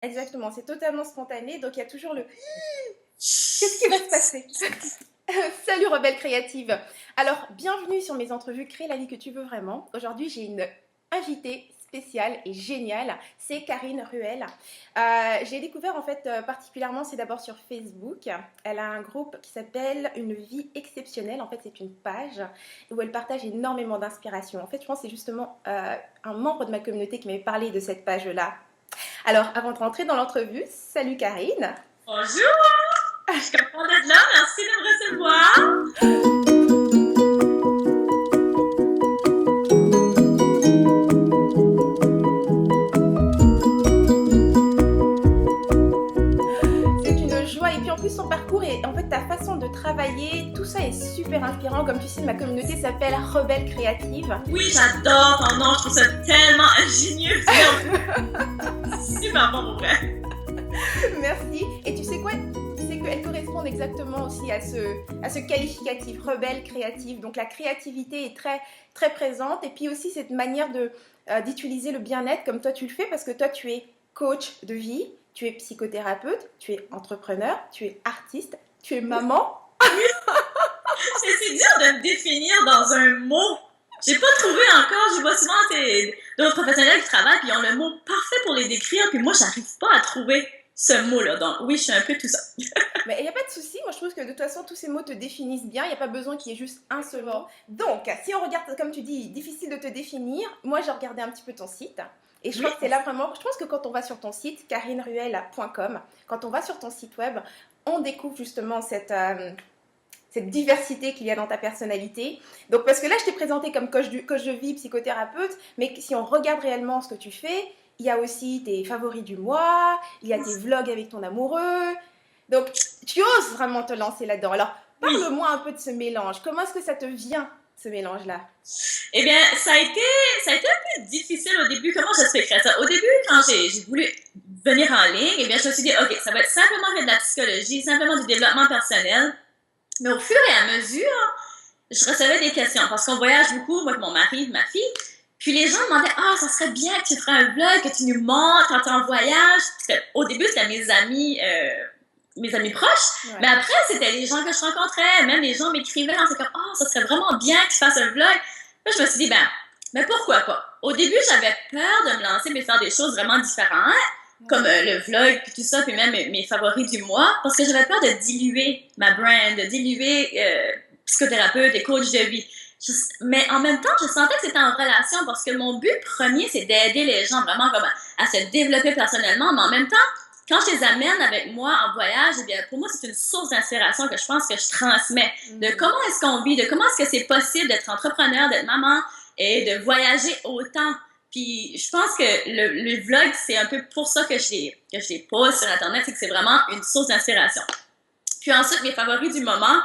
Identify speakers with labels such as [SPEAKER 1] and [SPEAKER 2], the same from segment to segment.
[SPEAKER 1] Exactement, c'est totalement spontané, donc il y a toujours le qu'est-ce qui va se passer? Salut rebelle créative. Alors, bienvenue sur mes entrevues Crée la vie que tu veux vraiment. Aujourd'hui, j'ai une invitée spéciale et géniale, c'est Karine Ruel. J'ai découvert en fait particulièrement, c'est d'abord sur Facebook. Elle a un groupe qui s'appelle Une vie exceptionnelle. En fait, c'est une page où elle partage énormément d'inspiration. En fait, je pense que c'est justement un membre de ma communauté qui m'avait parlé de cette page-là. Alors, avant de rentrer dans l'entrevue, salut Karine.
[SPEAKER 2] Bonjour! Je suis contente d'être là. Merci de me recevoir.
[SPEAKER 1] C'est une joie. Et puis en plus, son parcours et en fait ta façon de travailler, tout ça est super inspirant. Comme tu sais, ma communauté s'appelle Rebelle Créative.
[SPEAKER 2] Oui, j'adore ton nom. Je trouve ça tellement ingénieux. C'est super bon pour vrai.
[SPEAKER 1] Merci. Et tu sais quoi? C'est qu'elles correspondent exactement aussi à ce qualificatif, rebelle créative. Donc la créativité est très, très présente. Et puis aussi cette manière d'utiliser le bien-être comme toi tu le fais, parce que toi tu es coach de vie, tu es psychothérapeute, tu es entrepreneur, tu es artiste, tu es maman.
[SPEAKER 2] C'est dur de me définir dans un mot. J'ai pas trouvé encore. Je vois souvent d'autres professionnels qui travaillent puis ils ont le mot parfait pour les décrire. Puis moi, j'arrive pas à trouver ce mot-là. Donc oui, je suis un peu tout ça.
[SPEAKER 1] Mais il n'y a pas de souci, moi je trouve que de toute façon tous ces mots te définissent bien, il n'y a pas besoin qu'il y ait juste un seul mot. Donc, si on regarde, comme tu dis, difficile de te définir, moi j'ai regardé un petit peu ton site. Et je crois
[SPEAKER 2] Oui.
[SPEAKER 1] que c'est là vraiment, je pense que quand on va sur ton site, karineruel.com, quand on va sur ton site web, on découvre justement cette diversité qu'il y a dans ta personnalité. Donc, parce que là, je t'ai présenté comme coach de vie, psychothérapeute, mais si on regarde réellement ce que tu fais, il y a aussi tes favoris du mois, il y a tes vlogs avec ton amoureux. Donc, tu oses vraiment te lancer là-dedans. Alors,
[SPEAKER 2] Oui.
[SPEAKER 1] parle-moi un peu de ce mélange. Comment est-ce que ça te vient, ce mélange-là?
[SPEAKER 2] Eh bien, ça a été un peu difficile au début. Comment j'expliquerais ça? Au début, quand j'ai voulu venir en ligne, eh bien, je me suis dit, OK, ça va être simplement que de la psychologie, simplement du développement personnel. Mais au fur et à mesure, je recevais des questions parce qu'on voyage beaucoup, moi, avec mon mari, ma fille. Puis les gens me demandaient, ah, ça serait bien que tu ferais un vlog, que tu nous montres quand tu es en voyage. Au début, c'était mes amis proches.
[SPEAKER 1] Ouais.
[SPEAKER 2] Mais après, c'était les gens que je rencontrais. Même les gens m'écrivaient, c'est comme, ah, ça serait vraiment bien que tu fasses un vlog. Là, je me suis dit, ben, mais pourquoi pas? Au début, j'avais peur de me lancer mais faire des choses vraiment différentes, comme le vlog, puis tout ça, puis même mes favoris du mois, parce que j'avais peur de diluer ma brand, de diluer psychothérapeute et coach de vie. Mais en même temps, je sentais que c'était en relation parce que mon but premier, c'est d'aider les gens vraiment comme à se développer personnellement, mais en même temps, quand je les amène avec moi en voyage, eh bien, pour moi, c'est une source d'inspiration que je pense que je transmets. De comment est-ce qu'on vit, de comment est-ce que c'est possible d'être entrepreneur, d'être maman et de voyager autant. Puis je pense que le vlog, c'est un peu pour ça que je les pose sur Internet, c'est que c'est vraiment une source d'inspiration. Puis ensuite, mes favoris du moment,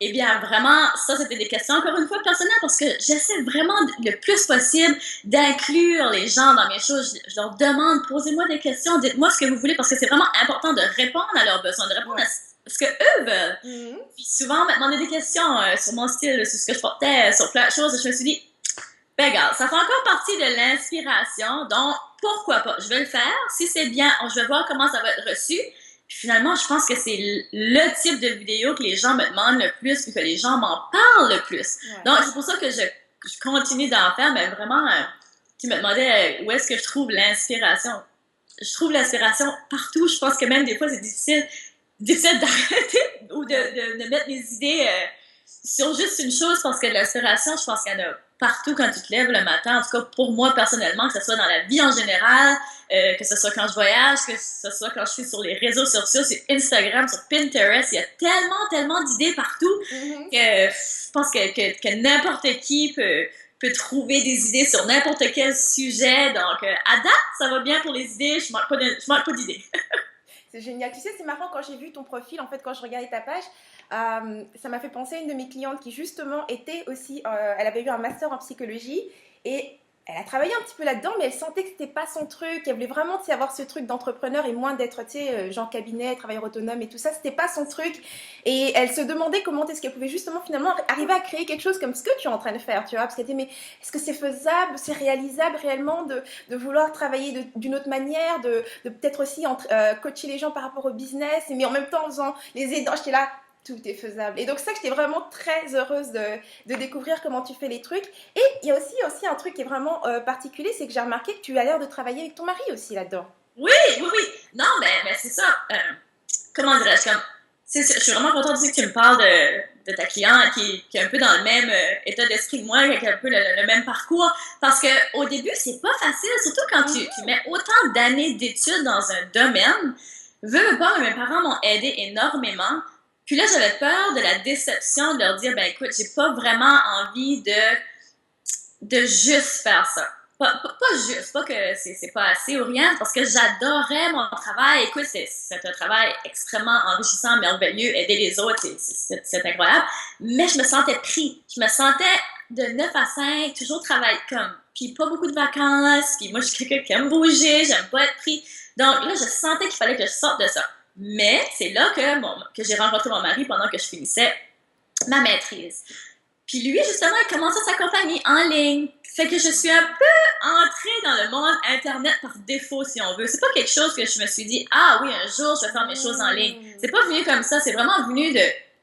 [SPEAKER 2] eh bien, vraiment, ça, c'était des questions, encore une fois, personnelles, parce que j'essaie vraiment le plus possible d'inclure les gens dans mes choses. Je leur demande, posez-moi des questions, dites-moi ce que vous voulez, parce que c'est vraiment important de répondre à leurs besoins, de répondre à ce que eux veulent. Puis souvent, on m'a demandé des questions sur mon style, sur ce que je portais, sur plein de choses, et je me suis dit, ben, regarde, ça fait encore partie de l'inspiration, donc pourquoi pas? Je vais le faire. Si c'est bien, je vais voir comment ça va être reçu. Puis finalement, je pense que c'est le type de vidéo que les gens me demandent le plus, puis que les gens m'en parlent le plus. Ouais. Donc, c'est pour ça que je continue d'en faire, mais vraiment, tu me demandais où est-ce que je trouve l'inspiration. Je trouve l'inspiration partout. Je pense que même des fois, c'est difficile d'arrêter ou de mettre mes idées sur juste une chose, parce que l'inspiration, je pense qu'il y en a partout quand tu te lèves le matin, en tout cas pour moi personnellement, que ce soit dans la vie en général, que ce soit quand je voyage, que ce soit quand je suis sur les réseaux sociaux, sur Instagram, sur Pinterest, il y a tellement d'idées partout que je pense que n'importe qui peut trouver des idées sur n'importe quel sujet. Donc, à date, ça va bien pour les idées, je manque pas d'idées.
[SPEAKER 1] C'est génial. Tu sais, c'est marrant quand j'ai vu ton profil, en fait, quand je regardais ta page, ça m'a fait penser à une de mes clientes qui justement était aussi, elle avait eu un master en psychologie et elle a travaillé un petit peu là-dedans, mais elle sentait que c'était pas son truc. Elle voulait vraiment, tu sais, avoir ce truc d'entrepreneur et moins d'être, tu sais, genre cabinet, travailleur autonome et tout ça. C'était pas son truc. Et elle se demandait comment est-ce qu'elle pouvait justement finalement arriver à créer quelque chose comme ce que tu es en train de faire, tu vois. Parce qu'elle disait, mais est-ce que c'est faisable, c'est réalisable réellement de vouloir travailler d'une autre manière, de peut-être aussi coacher les gens par rapport au business, mais en même temps en faisant les aidants. J'étais là, tout est faisable. Et donc ça, j'étais vraiment très heureuse de découvrir comment tu fais les trucs. Et il y a aussi un truc qui est vraiment particulier, c'est que j'ai remarqué que tu as l'air de travailler avec ton mari aussi là-dedans.
[SPEAKER 2] Oui, oui, oui. Non, mais c'est ça. Comment dirais-je? Je suis vraiment contente aussi que tu me parles de ta cliente qui est un peu dans le même état d'esprit que moi, qui a un peu le même parcours. Parce qu'au début, c'est pas facile, surtout quand tu mets autant d'années d'études dans un domaine. Veux pas, mes parents m'ont aidé énormément. Puis là, j'avais peur de la déception, de leur dire, ben écoute, j'ai pas vraiment envie de juste faire ça. Pas juste, pas que c'est pas assez ou rien, parce que j'adorais mon travail. Écoute, c'est un travail extrêmement enrichissant, merveilleux, aider les autres, c'est incroyable. Mais je me sentais pris. Je me sentais de 9 à 5, toujours travailler comme, puis pas beaucoup de vacances, puis moi, je suis quelqu'un qui aime bouger, j'aime pas être pris. Donc là, je sentais qu'il fallait que je sorte de ça. Mais c'est là que j'ai rencontré mon mari pendant que je finissais ma maîtrise. Puis lui, justement, il commençait sa compagnie en ligne. Fait que je suis un peu entrée dans le monde Internet par défaut, si on veut. C'est pas quelque chose que je me suis dit, ah oui, un jour, je vais faire mes choses en ligne. C'est pas venu comme ça. C'est vraiment venu de...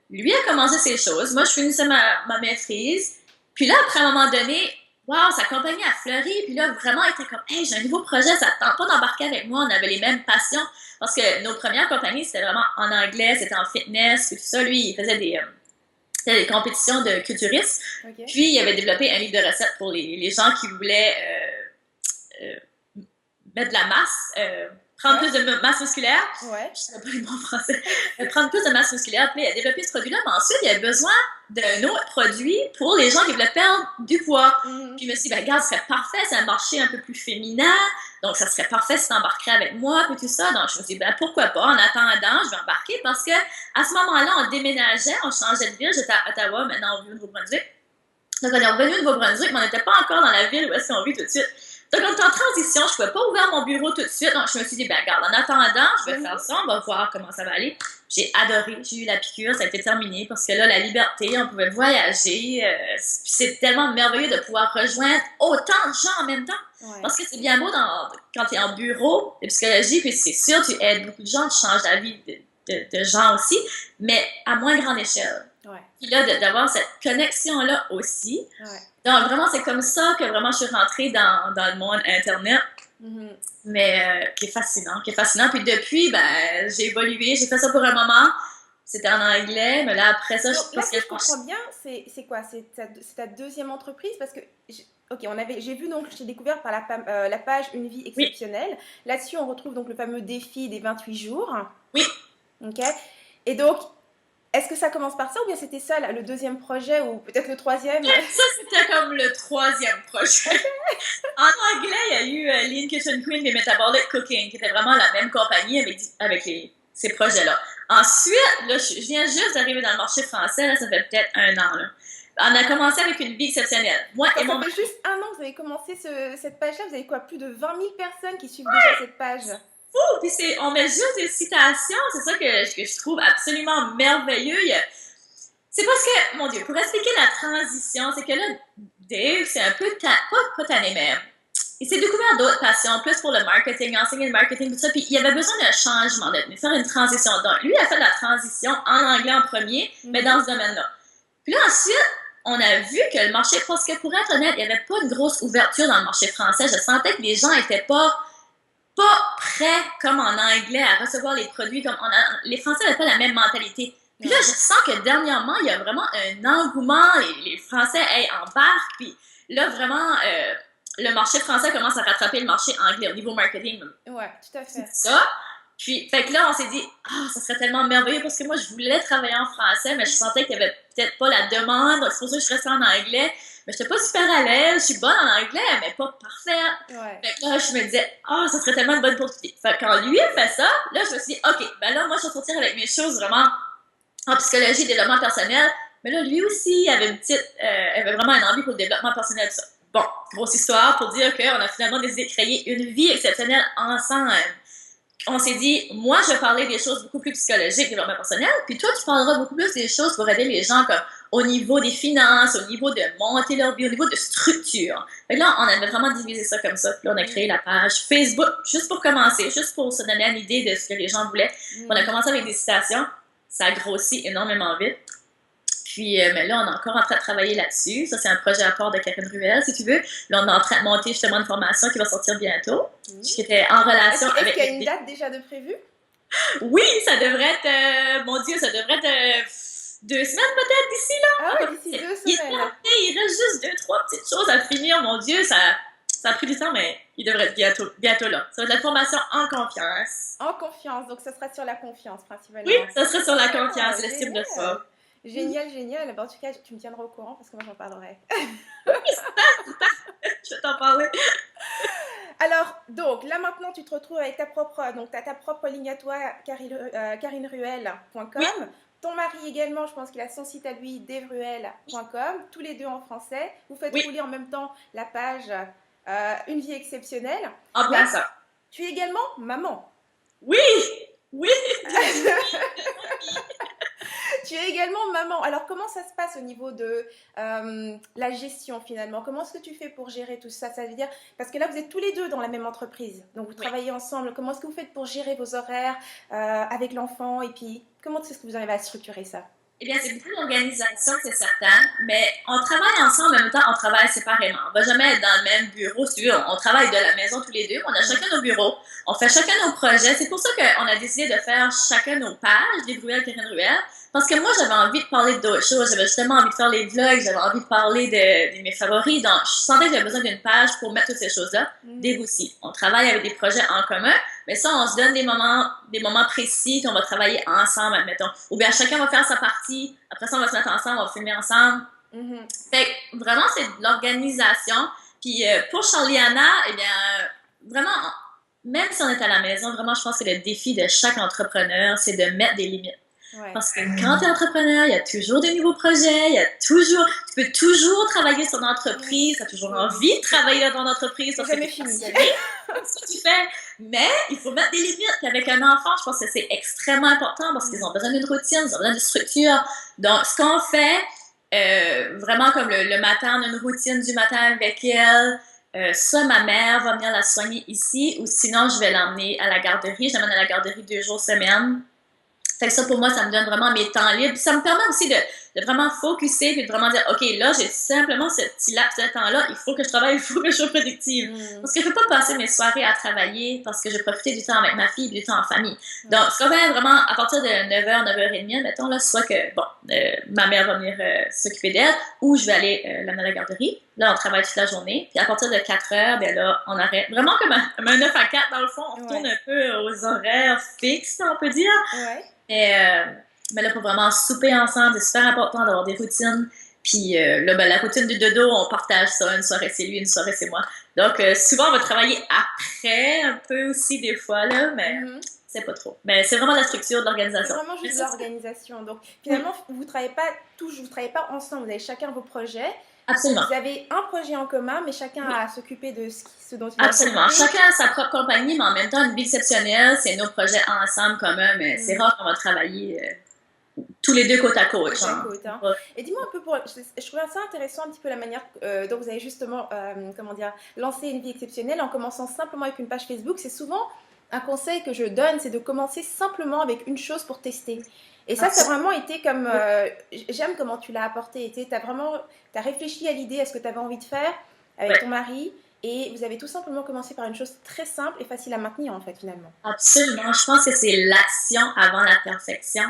[SPEAKER 2] Lui a commencé ses choses. Moi, je finissais ma maîtrise. Puis là, après un moment donné, wow, sa compagnie a fleuri. Puis là, vraiment, il était comme, hey, j'ai un nouveau projet, ça te tente pas d'embarquer avec moi. On avait les mêmes passions. Parce que nos premières compagnies, c'était vraiment en anglais, c'était en fitness, puis tout ça. Lui, il faisait des compétitions de culturistes. Okay. Puis, il avait développé un livre de recettes pour les gens qui voulaient mettre de la masse, prendre plus de masse musculaire.
[SPEAKER 1] Ouais.
[SPEAKER 2] Je ne sais pas le mot en français. Prendre plus de masse musculaire. Puis, il a développé ce produit-là. Mais ensuite, il avait besoin d'un autre produit pour les gens qui voulaient perdre du poids. Puis, je me suis dit, ben, regarde, ce serait parfait. C'est un marché un peu plus féminin. Donc, ça serait parfait si tu embarquerais avec moi, puis tout ça. Donc, je me suis dit, ben, pourquoi pas? En attendant, je vais embarquer parce que à ce moment-là, on déménageait, on changeait de ville. J'étais à Ottawa, maintenant on vit au Nouveau-Brunswick. Donc, on est revenu au Nouveau-Brunswick, mais on n'était pas encore dans la ville où est-ce qu'on vit tout de suite. Donc, on était en transition. Je ne pouvais pas ouvrir mon bureau tout de suite. Donc, je me suis dit, ben, regarde, en attendant, je vais faire ça. On va voir comment ça va aller. J'ai adoré. J'ai eu la piqûre. Ça a été terminé parce que là, la liberté, on pouvait voyager. C'est tellement merveilleux de pouvoir rejoindre autant de gens en même temps. Ouais. Parce que c'est bien beau quand tu es en bureau de psychologie, puis c'est sûr, tu aides beaucoup de gens, tu changes la vie de gens aussi, mais à moins grande échelle.
[SPEAKER 1] Ouais.
[SPEAKER 2] Puis là, d'avoir cette connexion-là aussi.
[SPEAKER 1] Ouais.
[SPEAKER 2] Donc, vraiment, c'est comme ça que vraiment je suis rentrée dans le monde Internet. Mais qui est fascinant. Puis depuis, ben, j'ai évolué, j'ai fait ça pour un moment. C'était en anglais, mais là, après ça,
[SPEAKER 1] donc, là, si je comprends bien, c'est quoi? C'est ta deuxième entreprise? Parce que, ok, j'ai vu donc, je t'ai découvert par la page Une vie exceptionnelle. Oui. Là-dessus, on retrouve donc le fameux défi des 28 jours.
[SPEAKER 2] Oui.
[SPEAKER 1] Ok. Et donc, est-ce que ça commence par ça ou bien c'était ça, le deuxième projet ou peut-être le troisième?
[SPEAKER 2] Ça, c'était comme le troisième projet. En anglais, il y a eu Lean Kitchen Queen et Metabolic Cooking, qui était vraiment la même compagnie avec ces projets-là. Ensuite, là, je viens juste d'arriver dans le marché français, là, ça fait peut-être 1 an. Là. On a commencé avec Une vie exceptionnelle. Moi
[SPEAKER 1] et mon... Ça fait juste 1 an que vous avez commencé cette page-là, vous avez quoi, plus de 20 000 personnes qui suivent déjà cette page?
[SPEAKER 2] Fou! Puis on met juste des citations, c'est ça que je trouve absolument merveilleux. C'est parce que, mon Dieu, pour expliquer la transition, c'est que là, Dave, c'est un peu pas tanné, mais il s'est découvert d'autres passions, plus pour le marketing, enseigner le marketing, tout ça, puis il avait besoin d'un changement, de faire une transition. Donc, lui, il a fait la transition en anglais en premier, mais dans ce domaine-là. Puis là, ensuite, on a vu que le marché, parce que pour être honnête, il n'y avait pas une grosse ouverture dans le marché français. Je sentais que les gens n'étaient pas prêts, comme en anglais, à recevoir les produits. Les Français n'avaient pas la même mentalité. Puis là, je sens que dernièrement, il y a vraiment un engouement. Les Français embarquent. Puis là, vraiment, le marché français commence à rattraper le marché anglais au niveau marketing.
[SPEAKER 1] Ouais, tout à fait.
[SPEAKER 2] C'est ça. Puis, fait que là, on s'est dit, ça serait tellement merveilleux parce que moi, je voulais travailler en français, mais je sentais qu'il n'y avait peut-être pas la demande. C'est pour ça que je restais en anglais. Mais je n'étais pas super à l'aise. Je suis bonne en anglais, mais pas parfaite.
[SPEAKER 1] Ouais.
[SPEAKER 2] Fait que là, je me disais, ça serait tellement une bonne opportunité. Fait que quand lui a fait ça, là, je me suis dit, OK, ben là, moi, je vais sortir avec mes choses vraiment en psychologie et développement personnel. Mais là, lui aussi, il avait avait vraiment une envie pour le développement personnel, tout ça. bon, grosse histoire pour dire qu'on a finalement décidé de créer une vie exceptionnelle ensemble. On s'est dit, moi, je vais parler des choses beaucoup plus psychologiques, développement personnel, puis toi, tu parleras beaucoup plus des choses pour aider les gens comme au niveau des finances, au niveau de monter leur vie, au niveau de structure. Fait que là, on avait vraiment divisé ça comme ça. Puis là, on a créé la page Facebook, juste pour commencer, juste pour se donner une idée de ce que les gens voulaient. On a commencé avec des citations. Ça a grossi énormément vite. Puis mais là, on est encore en train de travailler là-dessus. Ça, c'est un projet à part de Karine Ruel, si tu veux. Là, on est en train de monter justement une formation qui va sortir bientôt, qui était en relation avec...
[SPEAKER 1] Est-ce qu'il y a une date déjà de prévue?
[SPEAKER 2] Oui, ça devrait être... mon Dieu, ça devrait être 2 semaines peut-être d'ici là.
[SPEAKER 1] Ah oui, d'ici 2 semaines.
[SPEAKER 2] Il reste juste 2-3 petites choses à finir. Mon Dieu, ça a pris du temps, mais il devrait être bientôt là. Ça va être la formation en confiance.
[SPEAKER 1] En confiance, donc ce sera sur la confiance principalement.
[SPEAKER 2] Oui, ça sera sur la confiance, l'estime de soi.
[SPEAKER 1] Génial, génial. En tout cas, tu me tiendras au courant parce que moi, j'en parlerai.
[SPEAKER 2] Je vais t'en parler.
[SPEAKER 1] Alors, donc, là, maintenant, tu te retrouves avec ta propre ligne à toi, karineruel.com. Oui. Ton mari également, je pense qu'il a son site à lui, devruel.com. Tous les deux en français. Vous faites rouler en même temps la page Une vie exceptionnelle.
[SPEAKER 2] En plein ça.
[SPEAKER 1] Tu es également maman.
[SPEAKER 2] Oui, oui.
[SPEAKER 1] Tu es également maman. Alors, comment ça se passe au niveau de la gestion finalement? Comment est-ce que tu fais pour gérer tout ça? Ça veut dire, parce que là, vous êtes tous les deux dans la même entreprise. Donc, vous travaillez ensemble. Comment est-ce que vous faites pour gérer vos horaires avec l'enfant? Et puis, comment est-ce que vous arrivez à structurer ça?
[SPEAKER 2] Eh bien, c'est beaucoup d'organisation, c'est certain, mais on travaille ensemble, en même temps, on travaille séparément. On ne va jamais être dans le même bureau, si tu veux. On travaille de la maison tous les deux, on a chacun nos bureaux, on fait chacun nos projets. C'est pour ça qu'on a décidé de faire chacun nos pages, des Ruel, Karine Ruel, parce que moi, j'avais envie de parler d'autres choses. J'avais justement envie de faire les vlogs, j'avais envie de parler de mes favoris. Donc, je sentais que j'avais besoin d'une page pour mettre toutes ces choses-là. Dave aussi. On travaille avec des projets en commun, mais ça, on se donne des moments précis qu'on va travailler ensemble, admettons. Ou bien chacun va faire sa partie, après ça, on va se mettre ensemble, on va filmer ensemble. Fait que vraiment, c'est de l'organisation. Puis pour Charliana, eh bien, vraiment, même si on est à la maison, vraiment, je pense que le défi de chaque entrepreneur, c'est de mettre des limites. Ouais. Parce que quand tu es entrepreneur, il y a toujours des nouveaux projets, tu peux toujours travailler sur ton entreprise, tu as toujours envie de travailler dans ton entreprise, parce que tu fini ce que tu fais. Mais il faut mettre des limites. Puis avec un enfant, je pense que c'est extrêmement important parce qu'ils ont besoin d'une routine, ils ont besoin de structure. Donc, ce qu'on fait, vraiment comme le matin, on a une routine du matin avec elle. Ça, ma mère va venir la soigner ici, ou sinon, je vais l'emmener à la garderie. Je l'emmène à la garderie 2 jours semaine. Fait que ça, pour moi, ça me donne vraiment mes temps libres. Ça me permet aussi de vraiment focusser et de vraiment dire, OK, là, j'ai simplement ce petit laps de temps-là. Il faut que je travaille, il faut que je sois productive. Parce que je ne peux pas passer mes soirées à travailler parce que je profite du temps avec ma fille et du temps en famille. Donc, ce qu'on fait vraiment, à partir de 9h, 9h30, mettons, là, soit que, bon, ma mère va venir s'occuper d'elle ou je vais aller l'amener à la garderie. Là, on travaille toute la journée. Puis à partir de 4h, ben là, on arrête. Vraiment comme un 9 à 4, dans le fond. On retourne un peu aux horaires fixes, on peut dire. Mais là, pour vraiment souper ensemble, c'est super important d'avoir des routines. Puis là, ben, la routine du dodo, on partage ça. Une soirée, c'est lui, une soirée, c'est moi. Donc, souvent, on va travailler après, un peu aussi, des fois, là, mais c'est pas trop. Mais c'est vraiment la structure de l'organisation.
[SPEAKER 1] C'est vraiment juste l'organisation. Donc, finalement, vous ne travaillez pas ensemble. Vous avez chacun vos projets.
[SPEAKER 2] Absolument.
[SPEAKER 1] Vous avez un projet en commun, mais chacun a à s'occuper de ce dont il a
[SPEAKER 2] Absolument. Chacun a sa propre compagnie, mais en même temps, une vie exceptionnelle, c'est nos projets ensemble communs, mais c'est rare qu'on va travailler tous les deux côte à côte.
[SPEAKER 1] Et dis-moi un peu, je trouve ça intéressant un petit peu la manière dont vous avez justement, lancé une vie exceptionnelle en commençant simplement avec une page Facebook. C'est souvent un conseil que je donne, c'est de commencer simplement avec une chose pour tester. Et ça a vraiment été comme... j'aime comment tu l'as apporté. Tu as réfléchi à l'idée, à ce que tu avais envie de faire avec ton mari. Et vous avez tout simplement commencé par une chose très simple et facile à maintenir, en fait, finalement.
[SPEAKER 2] Absolument. Je pense que c'est l'action avant la perfection.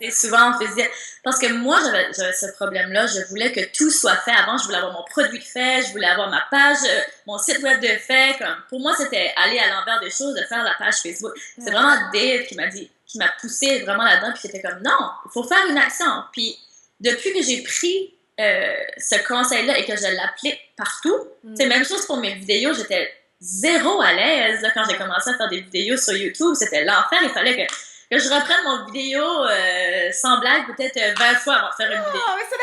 [SPEAKER 2] Et souvent, on se dit... Parce que moi, j'avais ce problème-là. Je voulais que tout soit fait avant. Je voulais avoir mon produit de fait. Je voulais avoir ma page, mon site web de fait. Pour moi, c'était aller à l'envers des choses, de faire la page Facebook. C'est vraiment Dave qui m'a poussé vraiment là-dedans. Puis c'était comme, non, il faut faire une action. Puis depuis que j'ai pris ce conseil-là et que je l'applique partout, c'est la même chose pour mes vidéos. J'étais zéro à l'aise là, quand j'ai commencé à faire des vidéos sur YouTube. C'était l'enfer. Il fallait que que je reprenne mon vidéo sans blague peut-être 20 fois avant de faire une vidéo.
[SPEAKER 1] Oh, mais t'as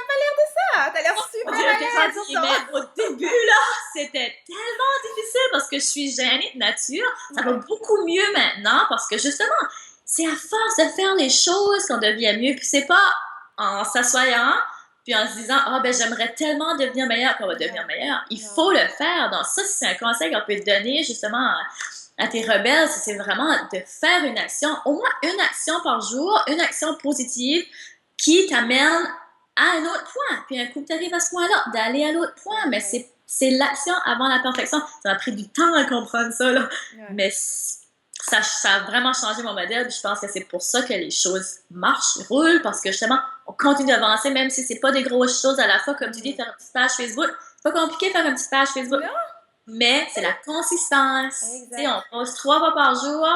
[SPEAKER 1] pas l'air de ça. T'as l'air super à l'aise.
[SPEAKER 2] Mais au début, là, c'était tellement difficile parce que je suis gênée de nature. Ça va beaucoup mieux maintenant parce que justement, c'est à force de faire les choses qu'on devient mieux. Puis c'est pas en s'assoyant puis en se disant « Ah, ben j'aimerais tellement devenir meilleur qu'on va devenir meilleur. » Il faut le faire. Donc ça, c'est un conseil qu'on peut te donner justement à tes rebelles, c'est vraiment de faire une action, au moins une action par jour, une action positive qui t'amène à un autre point. Puis un coup que tu arrives à ce point-là, d'aller à l'autre point. Mais c'est l'action avant la perfection. Ça m'a pris du temps à comprendre ça, là. Mais ça a vraiment changé mon modèle. Puis je pense que c'est pour ça que les choses marchent, roulent, parce que justement, on continue d'avancer, même si c'est pas des grosses choses à la fois. Comme tu dis, faire une petite page Facebook. C'est pas compliqué de faire une petite page Facebook.
[SPEAKER 1] Non.
[SPEAKER 2] Mais c'est la consistance. Tu sais, on pose 3 fois par jour,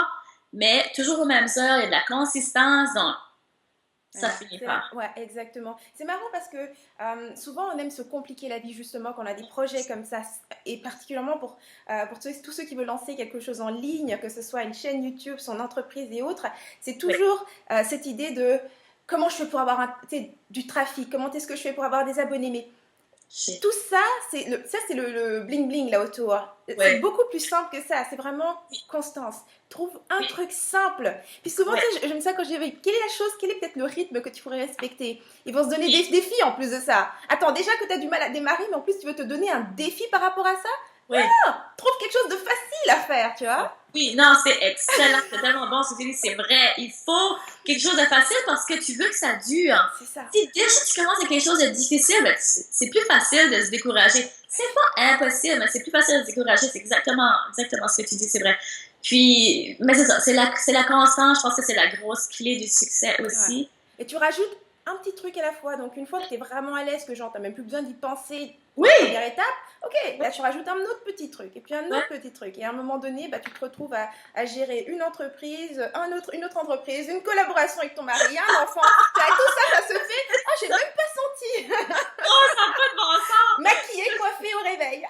[SPEAKER 2] mais toujours aux mêmes heures, il y a de la consistance, donc ça finit par.
[SPEAKER 1] Ouais, exactement. C'est marrant parce que souvent on aime se compliquer la vie justement quand on a des projets comme ça, et particulièrement pour tous ceux qui veulent lancer quelque chose en ligne, que ce soit une chaîne YouTube, son entreprise et autres, c'est toujours cette idée de comment je fais pour avoir du trafic, comment est-ce que je fais pour avoir des abonnés, mais tout ça, c'est le bling-bling là autour. C'est beaucoup plus simple que ça. C'est vraiment constance. Trouve un truc simple. Puis souvent, j'aime ça quand je dis quelle est la chose, quel est peut-être le rythme que tu pourrais respecter. Ils vont se donner des défis en plus de ça. Attends, déjà que tu as du mal à démarrer, mais en plus tu veux te donner un défi par rapport à ça. Trouve quelque chose de facile à faire, tu vois.
[SPEAKER 2] Oui, non, c'est excellent, c'est tellement bon ce que tu dis, c'est vrai. Il faut quelque chose de facile parce que tu veux que ça dure.
[SPEAKER 1] C'est ça.
[SPEAKER 2] Si déjà tu commences avec quelque chose de difficile, ben, c'est plus facile de se décourager. C'est pas impossible, mais c'est plus facile de se décourager. C'est exactement ce que tu dis, c'est vrai. Puis, mais c'est ça, c'est la constance. Je pense que c'est la grosse clé du succès aussi.
[SPEAKER 1] Ouais. Et tu rajoutes un petit truc à la fois. Donc, une fois que tu es vraiment à l'aise, que genre, tu n'as même plus besoin d'y penser, première étape, ok, là, tu rajoutes un autre petit truc, et puis un autre petit truc. Et à un moment donné, bah, tu te retrouves à gérer une entreprise, une autre entreprise, une collaboration avec ton mari, un enfant. Tout ça, ça se fait. Ah, j'ai même pas senti.
[SPEAKER 2] Oh, ça n'a pas de bon sens.
[SPEAKER 1] Maquillée, coiffée au réveil.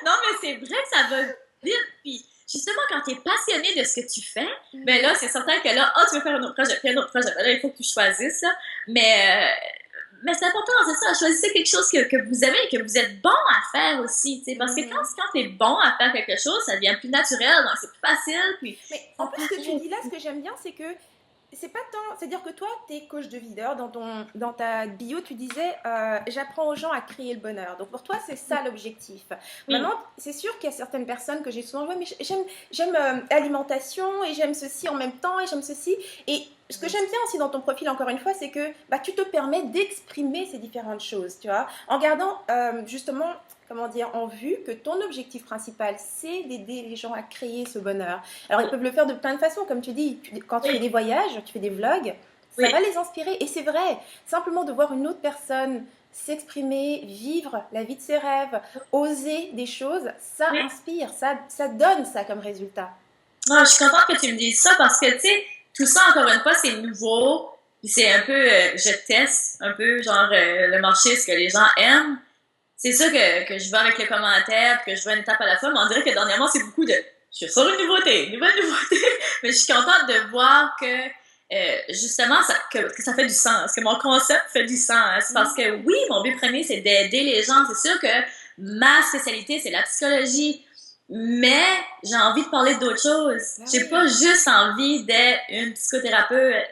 [SPEAKER 2] Non, mais c'est vrai que ça va vite. Puis, justement, quand tu es passionné de ce que tu fais, ben là, c'est certain que là, tu veux faire un autre projet, puis un autre projet. Ben là, il faut que tu choisisses, là. Mais c'est important, c'est ça. Choisissez quelque chose que vous aimez et que vous êtes bon à faire aussi. T'sais, parce que quand tu es bon à faire quelque chose, ça devient plus naturel, donc c'est plus facile. Puis,
[SPEAKER 1] mais en plus, ce que tu dis là, ce que j'aime bien, c'est que c'est pas tant. C'est-à-dire que toi, tu es coach de leader. Dans ta bio, tu disais j'apprends aux gens à créer le bonheur. Donc pour toi, c'est ça l'objectif. Maintenant, c'est sûr qu'il y a certaines personnes que j'ai souvent joué, mais j'aime l'alimentation et j'aime ceci en même temps et j'aime ceci. Et ce que j'aime bien aussi dans ton profil, encore une fois, c'est que bah, tu te permets d'exprimer ces différentes choses, tu vois, en gardant justement, comment dire, en vue que ton objectif principal, c'est d'aider les gens à créer ce bonheur. Alors, ils peuvent le faire de plein de façons, comme tu dis, quand tu fais des voyages, tu fais des vlogs, ça va les inspirer. Et c'est vrai, simplement de voir une autre personne s'exprimer, vivre la vie de ses rêves, oser des choses, ça inspire, ça donne ça comme résultat.
[SPEAKER 2] Non, je suis contente que tu me dises ça parce que, tu sais, tout ça, encore une fois, c'est nouveau. Puis c'est un peu, je teste un peu, genre, le marché, ce que les gens aiment. C'est ça que je vais avec les commentaires, que je vais une étape à la fois, mais on dirait que dernièrement, c'est beaucoup de je sors une nouvelle nouveauté. Mais je suis contente de voir que, justement, que ça fait du sens, que mon concept fait du sens. Parce que oui, mon but premier, c'est d'aider les gens. C'est sûr que ma spécialité, c'est la psychologie. Mais j'ai envie de parler d'autres choses. J'ai pas juste envie d'être une psychothérapeute.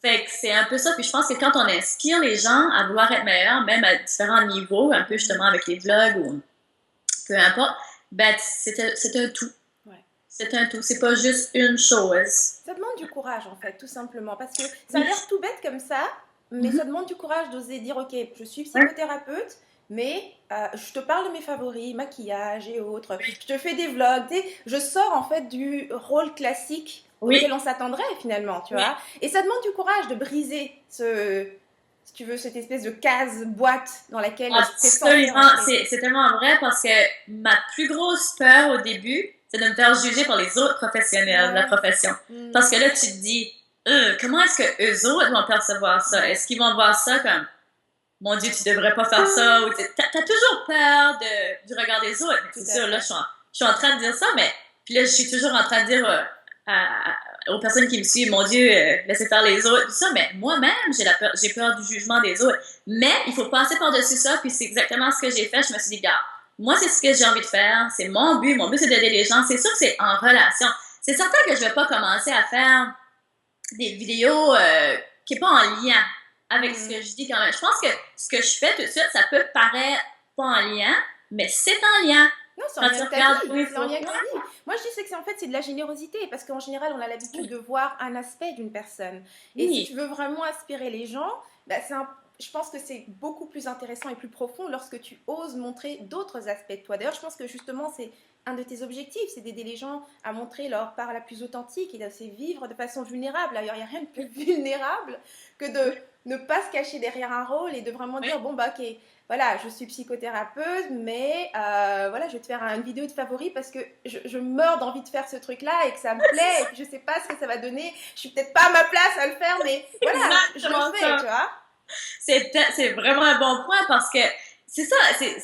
[SPEAKER 2] Fait que c'est un peu ça. Puis je pense que quand on inspire les gens à vouloir être meilleurs, même à différents niveaux, un peu justement avec les vlogs ou peu importe, ben c'est un tout. C'est un tout. C'est pas juste une chose.
[SPEAKER 1] Ça demande du courage, en fait, tout simplement. Parce que ça a l'air tout bête comme ça, mais ça demande du courage d'oser dire, ok, je suis psychothérapeute, mais je te parle de mes favoris, maquillage et autres. Je te fais des vlogs. Je sors, en fait, du rôle classique auquel on s'attendrait finalement, tu vois. Et ça demande du courage de briser si tu veux, cette espèce de boîte dans laquelle
[SPEAKER 2] absolument, c'est tellement vrai parce que ma plus grosse peur au début, c'est de me faire juger par les autres professionnels de la profession. Parce que là, tu te dis, comment est-ce que eux autres vont percevoir ça? Est-ce qu'ils vont voir ça comme, mon Dieu, tu devrais pas faire ça? Ou t'as toujours peur du regard des autres. C'est sûr, là, je suis en train de dire ça, mais Puis là, je suis toujours en train de dire aux personnes qui me suivent, mon Dieu, laissez faire les autres, tout ça, mais moi-même, j'ai peur du jugement des autres. Mais il faut passer par-dessus ça, puis c'est exactement ce que j'ai fait. Je me suis dit, gars, moi, c'est ce que j'ai envie de faire, c'est mon but. Mon but, c'est d'aider les gens. C'est sûr que c'est en relation. C'est certain que je vais pas commencer à faire des vidéos qui n'est pas en lien avec ce que je dis quand même. Je pense que ce que je fais tout de suite, ça peut paraître pas en lien, mais c'est en lien.
[SPEAKER 1] Non, c'est en lien avec ta vie. C'est en lien avec ta vie. Moi, je dis que c'est de la générosité, parce qu'en général, on a l'habitude de voir un aspect d'une personne. Et si tu veux vraiment inspirer les gens, bah, je pense que c'est beaucoup plus intéressant et plus profond lorsque tu oses montrer d'autres aspects de toi. D'ailleurs, je pense que justement, c'est un de tes objectifs, c'est d'aider les gens à montrer leur part la plus authentique et de vivre de façon vulnérable. D'ailleurs, il n'y a rien de plus vulnérable que de ne pas se cacher derrière un rôle et de vraiment dire, bon, bah, ok, voilà, je suis psychothérapeute, mais voilà, je vais te faire une vidéo de favoris parce que je meurs d'envie de faire ce truc-là et que ça me plaît et que je sais pas ce que ça va donner. Je suis peut-être pas à ma place à le faire, mais voilà, je le fais, tu vois.
[SPEAKER 2] C'est vraiment un bon point parce que c'est ça, c'est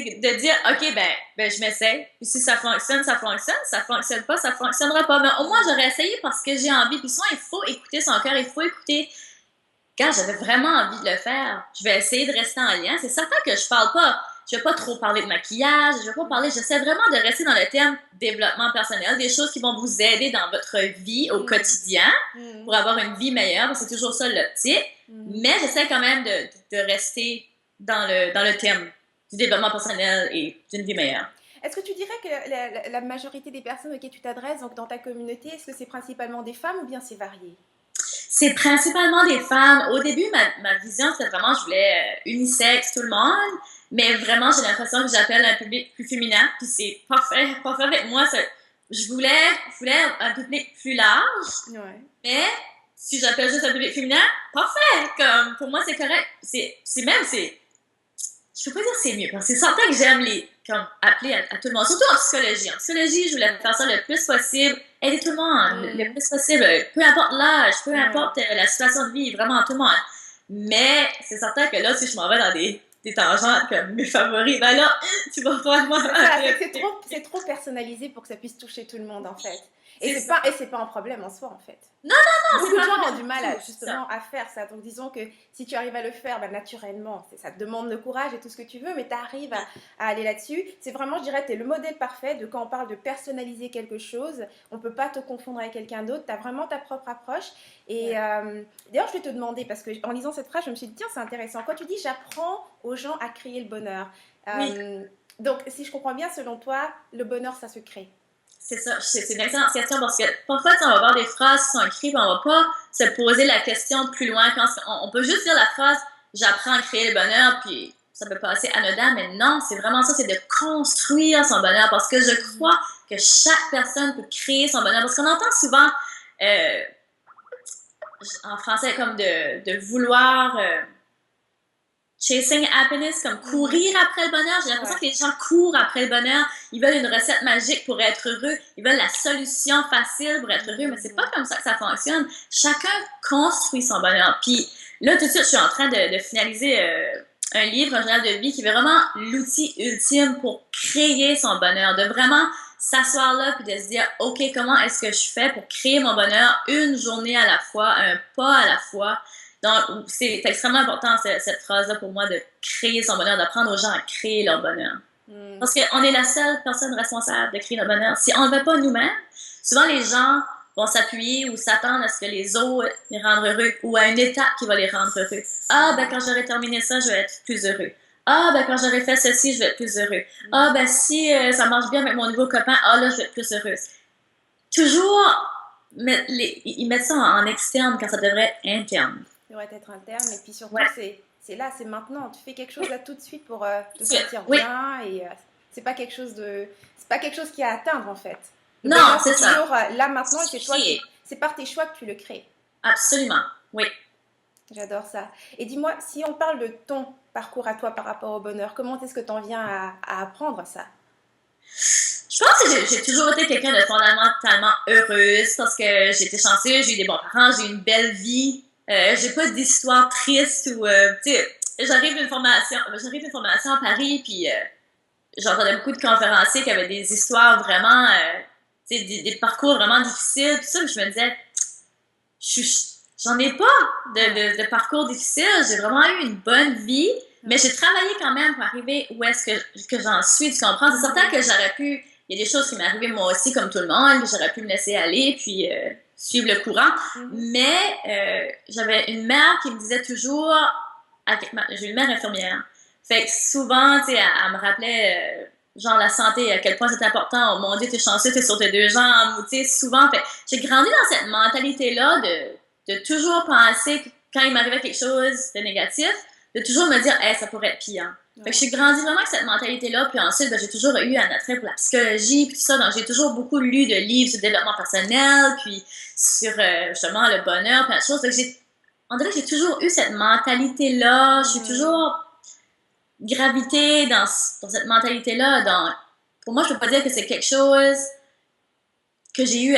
[SPEAKER 2] de dire, ok, ben je m'essaie, puis si ça fonctionne, ça fonctionne pas, ça fonctionnera pas. Mais au moins, j'aurais essayé parce que j'ai envie. Puis souvent, il faut écouter son cœur, il faut écouter. Quand j'avais vraiment envie de le faire, je vais essayer de rester en lien. C'est certain que je vais pas trop parler de maquillage, j'essaie vraiment de rester dans le thème développement personnel, des choses qui vont vous aider dans votre vie au quotidien pour avoir une vie meilleure, parce que c'est toujours ça l'optique. Mais j'essaie quand même de rester dans le thème du développement personnel et d'une vie meilleure.
[SPEAKER 1] Est-ce que tu dirais que la majorité des personnes auxquelles tu t'adresses, donc dans ta communauté, est-ce que c'est principalement des femmes ou bien c'est varié?
[SPEAKER 2] C'est principalement des femmes. Au début, ma vision, c'était vraiment, je voulais unisexe, tout le monde. Mais vraiment, j'ai l'impression que j'appelle un public plus féminin. Puis c'est parfait avec moi. Je voulais un public plus large.
[SPEAKER 1] Ouais.
[SPEAKER 2] Mais si j'appelle juste un public féminin, parfait. Comme, pour moi, c'est correct. Je peux pas dire c'est mieux. Parce que c'est certain que j'aime appeler à tout le monde. Surtout en psychologie. En psychologie, je voulais faire ça le plus possible. Aider tout le monde, le plus possible. Peu importe l'âge, peu importe la situation de vie, vraiment tout le monde. Mais c'est certain que là, si je m'en vais dans des tangentes comme mes favoris, ben là, tu vas vraiment...
[SPEAKER 1] C'est trop personnalisé pour que ça puisse toucher tout le monde, en fait. Et c'est pas un problème en soi, en fait.
[SPEAKER 2] Non,
[SPEAKER 1] beaucoup de gens ont du mal à faire ça. Donc disons que si tu arrives à le faire, bah, naturellement, ça te demande le courage et tout ce que tu veux, mais tu arrives à aller là-dessus. C'est vraiment, je dirais, tu es le modèle parfait de quand on parle de personnaliser quelque chose. On ne peut pas te confondre avec quelqu'un d'autre. Tu as vraiment ta propre approche. Et d'ailleurs, je vais te demander, parce qu'en lisant cette phrase, je me suis dit, tiens, c'est intéressant. Quand tu dis, j'apprends aux gens à créer le bonheur. Donc, si je comprends bien, selon toi, le bonheur, ça se crée.
[SPEAKER 2] C'est ça, c'est une excellente question parce que parfois, on va voir des phrases qui sont écrites, mais on va pas se poser la question plus loin. On peut juste dire la phrase « j'apprends à créer le bonheur », puis ça peut passer anodin, mais non, c'est vraiment ça, c'est de construire son bonheur parce que je crois que chaque personne peut créer son bonheur. Parce qu'on entend souvent, en français, comme de vouloir... chasing happiness, comme courir après le bonheur. J'ai l'impression que les gens courent après le bonheur. Ils veulent une recette magique pour être heureux. Ils veulent la solution facile pour être heureux. Mais c'est pas comme ça que ça fonctionne. Chacun construit son bonheur. Puis là, tout de suite, je suis en train de finaliser un livre, un journal de vie, qui est vraiment l'outil ultime pour créer son bonheur. De vraiment s'asseoir là puis de se dire, OK, comment est-ce que je fais pour créer mon bonheur une journée à la fois, un pas à la fois. Donc, c'est extrêmement important, cette phrase-là, pour moi, de créer son bonheur, d'apprendre aux gens à créer leur bonheur. Parce qu'on est la seule personne responsable de créer notre bonheur. Si on ne le fait pas nous-mêmes, souvent les gens vont s'appuyer ou s'attendre à ce que les autres les rendent heureux ou à une étape qui va les rendre heureux. Ah, ben quand j'aurai terminé ça, je vais être plus heureux. Ah, ben quand j'aurai fait ceci, je vais être plus heureux. Ah, ben si ça marche bien avec mon nouveau copain, ah là, je vais être plus heureuse. Toujours, ils mettent ça en externe quand ça devrait être interne.
[SPEAKER 1] Ça devrait être interne, et puis surtout, c'est là, c'est maintenant. Tu fais quelque chose là tout de suite pour te sentir bien, et c'est pas quelque chose qui est à atteindre en fait.
[SPEAKER 2] Non, c'est ça.
[SPEAKER 1] Toujours là maintenant, et c'est par tes choix que tu le crées.
[SPEAKER 2] Absolument, oui.
[SPEAKER 1] J'adore ça. Et dis-moi, si on parle de ton parcours à toi par rapport au bonheur, comment est-ce que tu en viens à apprendre ça?
[SPEAKER 2] Je pense que j'ai toujours été quelqu'un de fondamentalement heureuse parce que j'ai été chanceuse, j'ai eu des bons parents, j'ai eu une belle vie. J'ai pas d'histoire triste ou tu sais, j'arrive d'une formation à Paris, puis j'entendais beaucoup de conférenciers qui avaient des histoires vraiment des parcours vraiment difficiles, tout ça, puis je me disais, j'en ai pas de parcours difficile, j'ai vraiment eu une bonne vie, mais j'ai travaillé quand même pour arriver où est-ce que j'en suis, tu comprends? C'est certain que j'aurais pu, il y a des choses qui m'est arrivées moi aussi, comme tout le monde, que j'aurais pu me laisser aller, puis suivre le courant, mais j'avais une mère qui me disait toujours, j'ai une mère infirmière, fait que souvent, tu sais, elle me rappelait... genre la santé, à quel point c'est important. Oh mon Dieu, t'es chanceux, t'es sur tes deux jambes. Ou tu sais, souvent, fait, j'ai grandi dans cette mentalité-là de toujours penser que quand il m'arrivait quelque chose de négatif, de toujours me dire, hey, ça pourrait être pire. Fait que j'ai grandi vraiment avec cette mentalité-là. Puis ensuite, ben, j'ai toujours eu un attrait pour la psychologie, puis tout ça. Donc, j'ai toujours beaucoup lu de livres sur le développement personnel, puis sur justement le bonheur, plein de choses. Fait que on dirait que j'ai toujours eu cette mentalité-là. Je suis toujours gravité dans cette mentalité-là. Pour moi, je peux pas dire que c'est quelque chose que j'ai eu...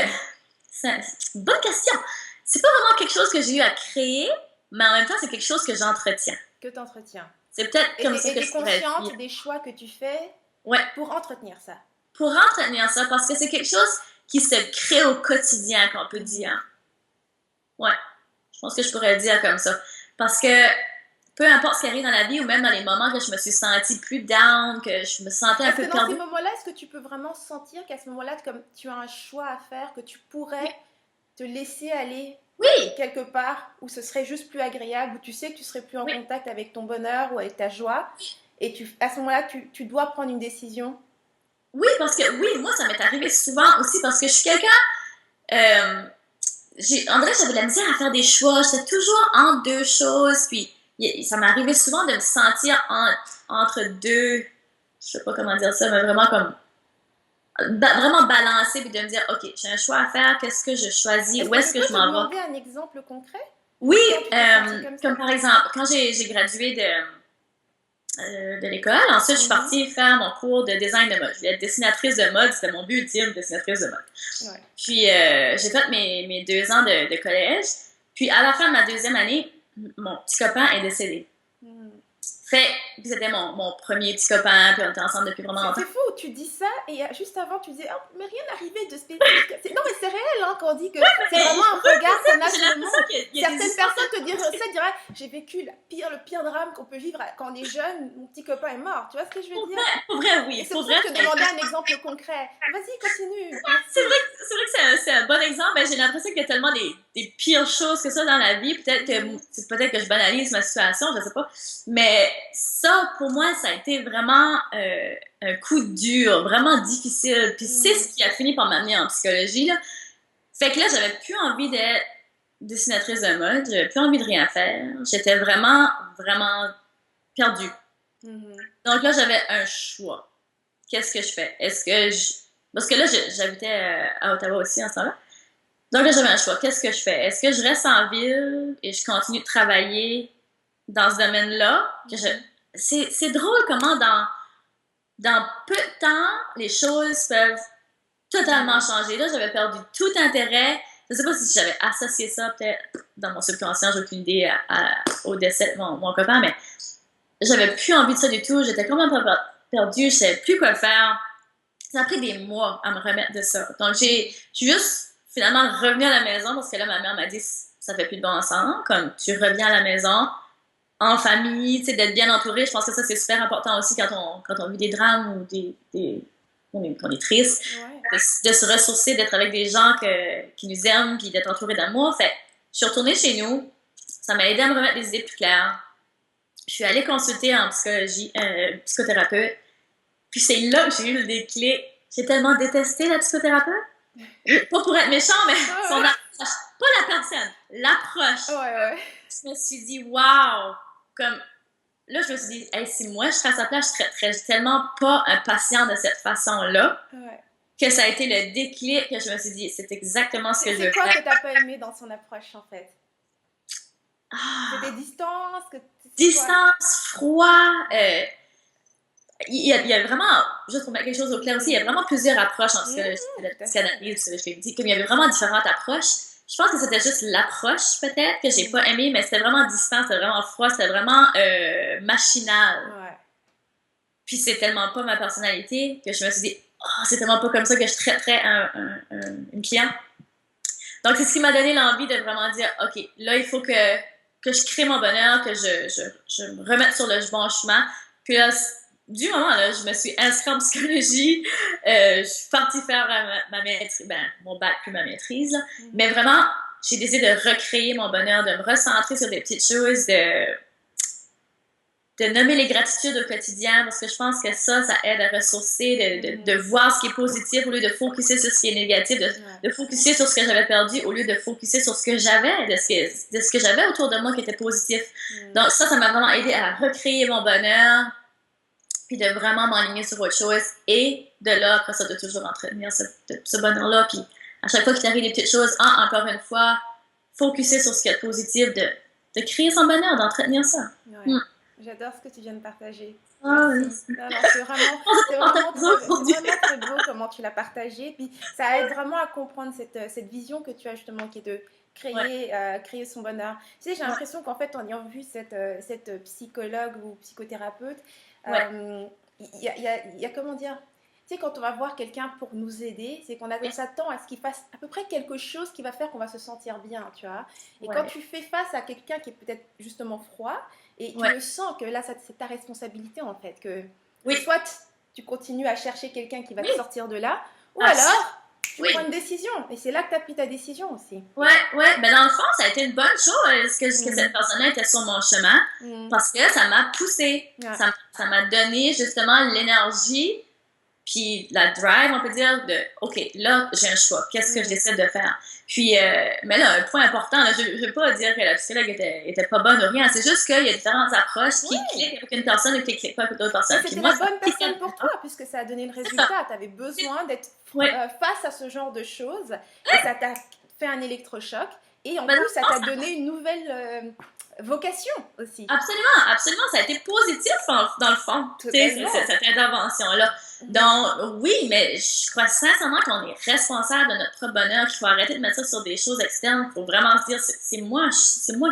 [SPEAKER 2] C'est une bonne question. C'est pas vraiment quelque chose que j'ai eu à créer, mais en même temps, c'est quelque chose que j'entretiens.
[SPEAKER 1] Que tu entretiens.
[SPEAKER 2] C'est peut-être comme ça que
[SPEAKER 1] je pourrais dire. Et tu es consciente des choix que tu fais pour entretenir ça.
[SPEAKER 2] Pour entretenir ça, parce que c'est quelque chose qui se crée au quotidien, qu'on peut dire. Ouais. Je pense que je pourrais le dire comme ça. Parce que peu importe ce qui arrive dans la vie, ou même dans les moments que je me suis sentie plus down, que je me sentais un peu perdue.
[SPEAKER 1] Dans ces moments-là, est-ce que tu peux vraiment sentir qu'à ce moment-là, comme tu as un choix à faire, que tu pourrais te laisser aller quelque part où ce serait juste plus agréable, où tu sais que tu serais plus en contact avec ton bonheur ou avec ta joie, et à ce moment-là, tu dois prendre une décision?
[SPEAKER 2] Oui, parce que moi, ça m'est arrivé souvent aussi, parce que je suis quelqu'un... en vrai, j'avais de la misère à faire des choix. J'étais toujours entre deux choses, puis ça m'est arrivé souvent de me sentir entre deux, je sais pas comment dire ça, mais vraiment comme vraiment balancer, puis de me dire, ok, j'ai un choix à faire, qu'est-ce que je choisis, où est-ce que je m'en vais?
[SPEAKER 1] Est-ce que tu peux demander un exemple concret?
[SPEAKER 2] Oui, comme par exemple, quand j'ai gradué de l'école, ensuite je suis partie faire mon cours de design de mode. Je voulais être dessinatrice de mode, c'était mon but ultime, dessinatrice de mode. Puis j'ai fait mes 2 ans de collège, puis à la fin de ma 2e année, mon petit copain est décédé. Fait que c'était mon premier petit copain, puis on était ensemble depuis vraiment longtemps.
[SPEAKER 1] C'est fou, tu dis ça, et juste avant, tu disais, oh, mais rien n'arrivait de spécifique. Non, mais c'est réel, hein, quand on dit que c'est vraiment un regard qu'on a sur le monde. Certaines personnes te diraient, j'ai vécu le pire drame qu'on peut vivre quand on est jeune, mon petit copain est mort. Tu vois ce que je veux dire?
[SPEAKER 2] Pour vrai, oui.
[SPEAKER 1] C'est pour ça que je te demandais un exemple concret. Vas-y, continue.
[SPEAKER 2] C'est vrai que c'est un bon exemple. Ben, j'ai l'impression qu'il y a tellement des pires choses que ça dans la vie. Peut-être que je banalise ma situation, je sais pas. Mais ça, pour moi, ça a été vraiment un coup dur, vraiment difficile. Puis c'est ce qui a fini par m'amener en psychologie, là. Fait que là, j'avais plus envie d'être dessinatrice de mode, j'avais plus envie de rien faire. J'étais vraiment, vraiment perdue. Donc là, j'avais un choix. Qu'est-ce que je fais? Parce que là, j'habitais à Ottawa aussi en ce temps-là. Donc là, j'avais un choix. Qu'est-ce que je fais? Est-ce que je reste en ville et je continue de travailler dans ce domaine-là? C'est drôle comment dans peu de temps, les choses peuvent totalement changer. Là, j'avais perdu tout intérêt. Je ne sais pas si j'avais associé ça peut-être dans mon subconscient, j'ai aucune idée au décès de mon copain, mais j'avais plus envie de ça du tout. J'étais complètement perdue. Je ne savais plus quoi faire. Ça a pris des mois à me remettre de ça. Donc, j'ai juste finalement revenu à la maison parce que là, ma mère m'a dit ça fait plus de bon sens. Comme tu reviens à la maison en famille, tu sais, d'être bien entouré. Je pense que ça, c'est super important aussi quand on vit des drames ou qu'on est triste. De se ressourcer, d'être avec des gens qui nous aiment, puis d'être entouré d'amour. Fait je suis retournée chez nous. Ça m'a aidé à me remettre les idées plus claires. Je suis allée consulter en psychologie, psychothérapeute. Puis c'est là que j'ai eu le déclic. J'ai tellement détesté la psychothérapeute. Pas pour être méchant, mais son approche. Pas la personne, l'approche. Je me suis dit, wow! Comme, là, je me suis dit, hey, si moi je serais à sa place, je serais tellement pas un patient de cette façon-là. Que ça a été le déclic que je me suis dit, c'est exactement ce que je veux faire.
[SPEAKER 1] C'est quoi que t'as pas aimé dans son approche, en fait? C'était
[SPEAKER 2] distance, froid. Il y a vraiment, juste pour mettre quelque chose au clair aussi, il y a vraiment plusieurs approches en psychanalyse, je l'ai dit, comme il y avait vraiment différentes approches. Je pense que c'était juste l'approche, peut-être, que j'ai pas aimé, mais c'était vraiment distant, c'était vraiment froid, c'était vraiment machinal. Puis c'est tellement pas ma personnalité que je me suis dit, oh, c'est tellement pas comme ça que je traiterais une cliente. Donc, c'est ce qui m'a donné l'envie de vraiment dire, OK, là, il faut que je crée mon bonheur, que je me remette sur le bon chemin. Puis là, du moment là, je me suis inscrite en psychologie, je suis partie faire ma maîtrise, ben, mon bac puis ma maîtrise. Là. Mais vraiment, j'ai décidé de recréer mon bonheur, de me recentrer sur des petites choses, de nommer les gratitudes au quotidien, parce que je pense que ça aide à ressourcer, de voir ce qui est positif au lieu de focuser sur ce qui est négatif, de focuser sur ce que j'avais perdu au lieu de focuser sur ce que j'avais, de ce que j'avais autour de moi qui était positif. Donc ça m'a vraiment aidé à recréer mon bonheur, puis de vraiment m'aligner sur autre chose, et de là, après ça, de toujours entretenir ce bonheur-là, puis à chaque fois qu'il t'arrive des petites choses, encore une fois, focuser sur ce qui est positif, de créer son bonheur, d'entretenir ça.
[SPEAKER 1] Ouais. J'adore ce que tu viens de partager.
[SPEAKER 2] Ah oui.
[SPEAKER 1] Non, c'est vraiment très beau comment tu l'as partagé. Puis ça aide vraiment à comprendre cette vision que tu as justement, qui est de créer son bonheur. Tu sais, j'ai l'impression qu'en fait, en ayant vu cette psychologue ou psychothérapeute, il y a comment dire, tu sais, quand on va voir quelqu'un pour nous aider, c'est qu'on s'attend à ce qu'il fasse à peu près quelque chose qui va faire qu'on va se sentir bien, tu vois. Et quand tu fais face à quelqu'un qui est peut-être justement froid, et tu le sens que là, c'est ta responsabilité en fait, que soit tu continues à chercher quelqu'un qui va te sortir de là, ou alors tu prends une décision. Et c'est là que tu as pris ta décision aussi.
[SPEAKER 2] Ben dans le fond, ça a été une bonne chose que cette personne-là était sur mon chemin, parce que ça m'a poussée. Ça m'a donné justement l'énergie, puis la drive, on peut dire, de OK, là, j'ai un choix. Qu'est-ce que je décide de faire? Puis, mais là, un point important, là, je ne veux pas dire que la psychologue était pas bonne ou rien. C'est juste qu'il y a différentes approches qui cliquent avec une personne et qui ne cliquent pas avec d'autres personnes.
[SPEAKER 1] C'était la bonne personne pour toi, puisque ça a donné le résultat. Tu avais besoin d'être face à ce genre de choses. Et ça t'a fait un électrochoc. Et en plus, ça t'a donné une nouvelle vocation aussi.
[SPEAKER 2] Absolument. Ça a été positif dans le fond. Cette intervention-là. Donc, oui, mais je crois sincèrement qu'on est responsable de notre propre bonheur, qu'il faut arrêter de mettre ça sur des choses externes. Il faut vraiment se dire, c'est moi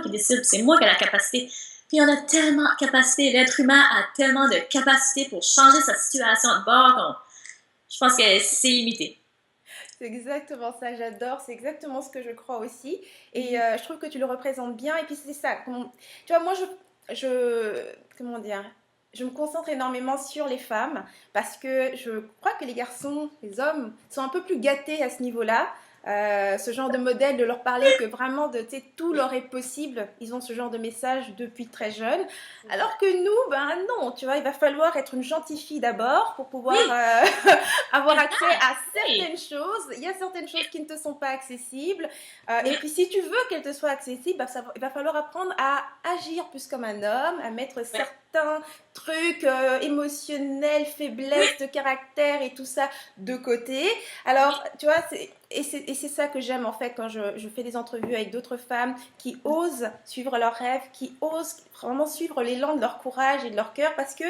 [SPEAKER 2] qui décide, c'est moi qui ai la capacité. Puis on a tellement de capacité, l'être humain a tellement de capacité pour changer sa situation de bord. Je pense que c'est limité.
[SPEAKER 1] C'est exactement ça, j'adore, c'est exactement ce que je crois aussi. Et je trouve que tu le représentes bien. Et puis c'est ça, tu vois, moi comment dire, je me concentre énormément sur les femmes parce que je crois que les garçons, les hommes sont un peu plus gâtés à ce niveau-là. Ce genre de modèle, de leur parler que vraiment tout leur est possible, ils ont ce genre de message depuis très jeune, alors que nous, ben non, tu vois, il va falloir être une gentille fille d'abord pour pouvoir avoir accès à certaines choses. Il y a certaines choses qui ne te sont pas accessibles, et puis si tu veux qu'elles te soient accessibles, ben, il va falloir apprendre à agir plus comme un homme, à mettre certains trucs émotionnels, faiblesses de caractère et tout ça de côté. Alors, tu vois, c'est ça que j'aime en fait quand je fais des entrevues avec d'autres femmes qui osent suivre leurs rêves, qui osent vraiment suivre l'élan de leur courage et de leur cœur, parce que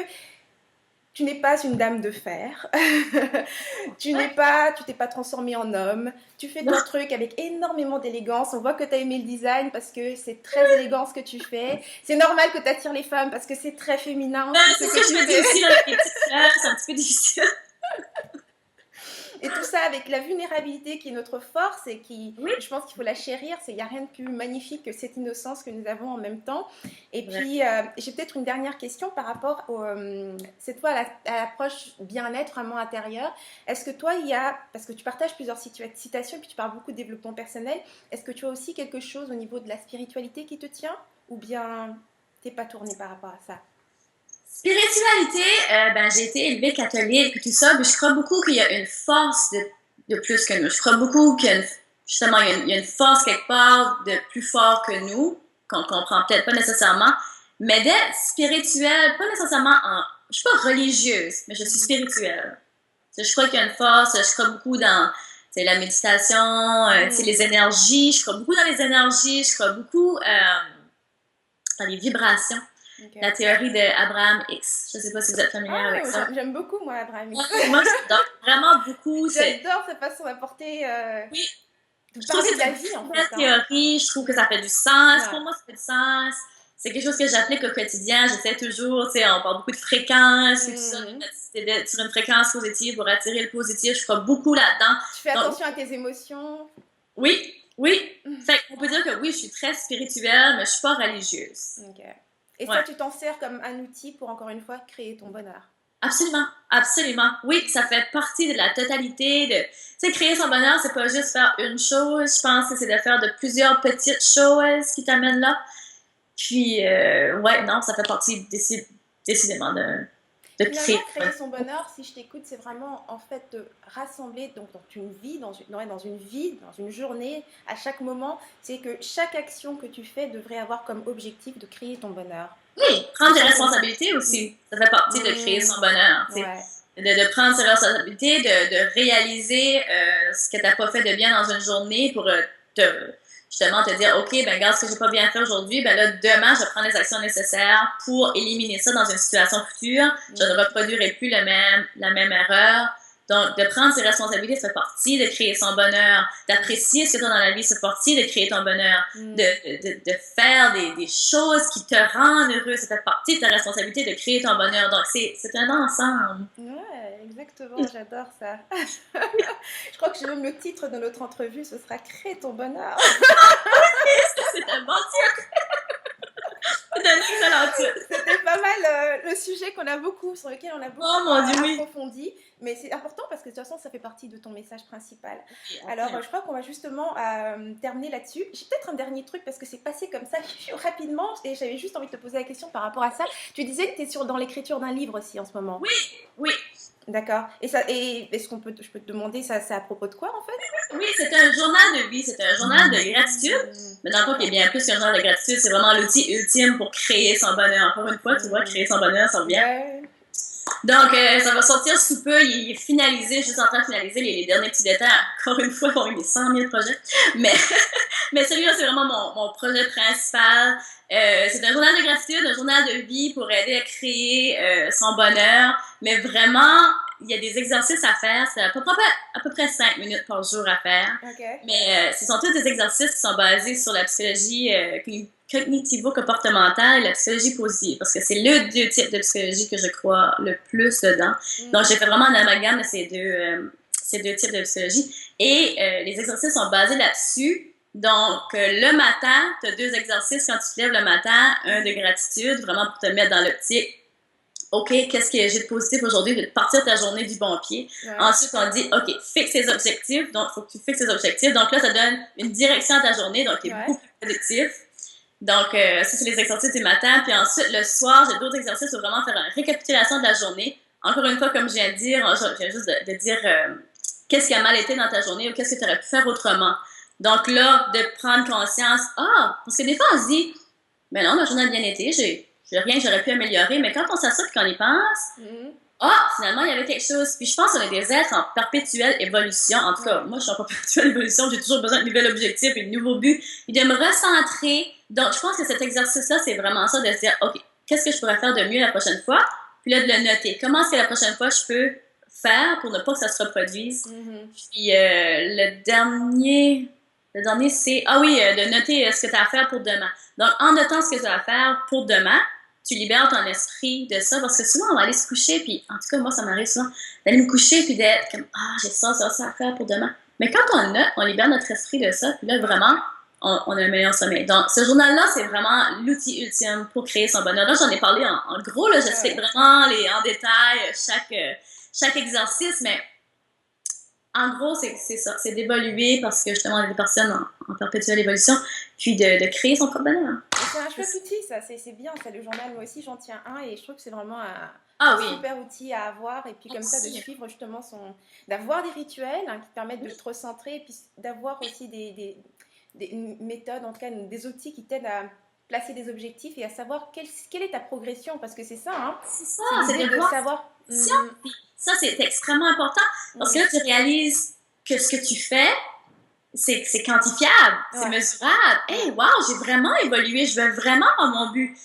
[SPEAKER 1] tu n'es pas une dame de fer, tu t'es pas transformée en homme, tu fais ton truc avec énormément d'élégance, on voit que tu as aimé le design parce que c'est très élégant ce que tu fais, c'est normal que tu attires les femmes parce que c'est très féminin.
[SPEAKER 2] C'est ce que je me dis aussi avec les petites fleurs, c'est un petit peu difficile.
[SPEAKER 1] Et tout ça avec la vulnérabilité qui est notre force et je pense qu'il faut la chérir. Il n'y a rien de plus magnifique que cette innocence que nous avons en même temps. Et puis, j'ai peut-être une dernière question par rapport cette fois à l'approche bien-être vraiment intérieur. Est-ce que toi, parce que tu partages plusieurs citations et puis tu parles beaucoup de développement personnel, est-ce que tu as aussi quelque chose au niveau de la spiritualité qui te tient, ou bien tu n'es pas tournée par rapport à ça?
[SPEAKER 2] Spiritualité, j'ai été élevée catholique et tout ça, mais je crois beaucoup qu'il y a une force de plus que nous. Je crois beaucoup qu'il y a une force quelque part de plus fort que nous, qu'on comprend peut-être pas nécessairement, mais d'être spirituelle, pas nécessairement je suis pas religieuse, mais je suis spirituelle. Je crois qu'il y a une force, je crois beaucoup dans la méditation, les énergies, je crois beaucoup dans les énergies, je crois beaucoup dans les vibrations. Okay. La théorie d'Abraham Hicks. Je ne sais pas si vous êtes familier avec ça.
[SPEAKER 1] J'aime beaucoup, moi, Abraham Hicks.
[SPEAKER 2] Moi, j'adore vraiment beaucoup.
[SPEAKER 1] J'adore cette façon d'apporter
[SPEAKER 2] de parler de la vie, en fait. La théorie, je trouve que ça fait du sens. Pour moi, ça fait du sens. c'est quelque chose que j'applique au quotidien. J'essaie toujours, tu sais, on parle beaucoup de fréquence et tout ça, d'être sur une fréquence positive pour attirer le positif. Je crois beaucoup là-dedans.
[SPEAKER 1] Tu fais attention à tes émotions?
[SPEAKER 2] Oui, oui. Fait qu'on peut dire que oui, je suis très spirituelle, mais je suis pas religieuse.
[SPEAKER 1] Ok. Et ça, tu t'en sers comme un outil pour, encore une fois, créer ton bonheur?
[SPEAKER 2] Absolument, absolument. Oui, ça fait partie de la totalité de... Tu sais, créer son bonheur, c'est pas juste faire une chose. Je pense que c'est de faire de plusieurs petites choses qui t'amènent là. Puis, ouais, non, ça fait partie décidément de
[SPEAKER 1] créer son bonheur, si je t'écoute, c'est vraiment en fait de rassembler donc dans une vie, dans une journée, à chaque moment, c'est que chaque action que tu fais devrait avoir comme objectif de créer ton bonheur.
[SPEAKER 2] Oui, prendre tes responsabilités aussi, ça fait partie de créer son bonheur. Ouais. De prendre ses responsabilités, de réaliser ce que tu n'as pas fait de bien dans une journée pour justement te dire, OK, ben regarde ce que j'ai pas bien fait aujourd'hui, ben là, demain, je prends les actions nécessaires pour éliminer ça dans une situation future. Je ne reproduirai plus la même erreur. Donc, de prendre ses responsabilités, ça fait partie de créer son bonheur. D'apprécier ce que tu as dans la vie, ça fait partie de créer ton bonheur. De faire des choses qui te rendent heureux, ça fait partie de ta responsabilité de créer ton bonheur. Donc, c'est un ensemble.
[SPEAKER 1] Ouais, exactement, j'adore ça. Je crois que j'ai même le titre de notre entrevue, ce sera « Crée ton bonheur ».
[SPEAKER 2] C'est un bon titre. C'est un excellent titre.
[SPEAKER 1] C'était pas mal le sujet sur lequel on a beaucoup approfondi. Mais c'est important parce que de toute façon, ça fait partie de ton message principal. Alors, je crois qu'on va justement terminer là-dessus. J'ai peut-être un dernier truc parce que c'est passé comme ça rapidement et j'avais juste envie de te poser la question par rapport à ça. Tu disais que tu es dans l'écriture d'un livre aussi en ce moment.
[SPEAKER 2] Oui.
[SPEAKER 1] D'accord. Et est-ce que je peux te demander, c'est à propos de quoi en fait?
[SPEAKER 2] Oui, c'est un journal de vie, c'est un journal de gratitude. Mais dans le fond, qui est bien plus qu'un journal de gratitude, c'est vraiment l'outil ultime pour créer son bonheur. Encore une fois, tu vois, créer son bonheur, ça revient. Ouais. Donc, ça va sortir sous peu. Il est finalisé, juste en train de finaliser les derniers petits détails. Encore une fois, pour mes 100 000 projets. Mais celui-là, c'est vraiment mon projet principal. C'est un journal de gratitude, un journal de vie pour aider à créer son bonheur. Mais vraiment, il y a des exercices à faire. C'est à peu près 5 minutes par jour à faire. Okay. Mais ce sont tous des exercices qui sont basés sur la psychologie cognitivo-comportementale et la psychologie positive. Parce que c'est le deux types de psychologie que je crois le plus dedans. Donc, j'ai fait vraiment un amalgame de ces deux types de psychologie. Et les exercices sont basés là-dessus. Donc, le matin, tu as 2 exercices quand tu te lèves le matin. Un de gratitude, vraiment pour te mettre dans l'optique. OK, qu'est-ce que j'ai de positif aujourd'hui? De partir ta journée du bon pied. Ouais. Ensuite, on dit, OK, fixe tes objectifs. Donc, il faut que tu fixes tes objectifs. Donc là, ça donne une direction à ta journée. Donc, tu es beaucoup plus productif. Donc, ça, c'est les exercices du matin. Puis ensuite, le soir, j'ai d'autres exercices pour vraiment faire une récapitulation de la journée. Encore une fois, comme je viens de dire, je viens juste de dire qu'est-ce qui a mal été dans ta journée ou qu'est-ce que tu aurais pu faire autrement. Donc là, de prendre conscience, parce que des fois, on se dit, mais non, ma journée a bien été, j'ai rien que j'aurais pu améliorer, mais quand on s'assoit et qu'on y pense, finalement, il y avait quelque chose. Puis je pense qu'on est des êtres en perpétuelle évolution. En tout cas, moi, je suis en perpétuelle évolution, j'ai toujours besoin de nouveaux objectifs et de nouveaux buts, et de me recentrer. Donc, je pense que cet exercice-là, c'est vraiment ça, de se dire, OK, qu'est-ce que je pourrais faire de mieux la prochaine fois? Puis là, de le noter. Comment est-ce que la prochaine fois, je peux faire pour ne pas que ça se reproduise? Puis le dernier, c'est, de noter ce que tu as à faire pour demain. Donc, en notant ce que tu as à faire pour demain, tu libères ton esprit de ça, parce que souvent, on va aller se coucher, puis en tout cas, moi, ça m'arrive souvent, d'aller me coucher, puis d'être comme, j'ai ça à faire pour demain. Mais quand on note, on libère notre esprit de ça, puis là, vraiment, on a un meilleur sommeil. Donc, ce journal-là, c'est vraiment l'outil ultime pour créer son bonheur. Là, j'en ai parlé en gros, là, j'explique vraiment en détail chaque exercice, mais en gros, c'est ça, c'est d'évoluer parce que justement, on est des personnes en perpétuelle évolution, puis de créer son propre bonheur.
[SPEAKER 1] C'est un chouette outil, ça, c'est bien, ça, le journal. Moi aussi, j'en tiens un et je trouve que c'est vraiment un super outil à avoir. Et puis, comme ça, de suivre justement d'avoir des rituels qui te permettent de te recentrer et puis d'avoir aussi des méthodes, en tout cas, des outils qui t'aident à placer des objectifs et à savoir quelle est ta progression, parce que c'est ça, hein.
[SPEAKER 2] C'est ça, c'est de savoir. Ça, c'est extrêmement important parce que là, tu réalises que ce que tu fais, c'est quantifiable, c'est mesurable. Hey, wow, j'ai vraiment évolué, je veux vraiment à mon but.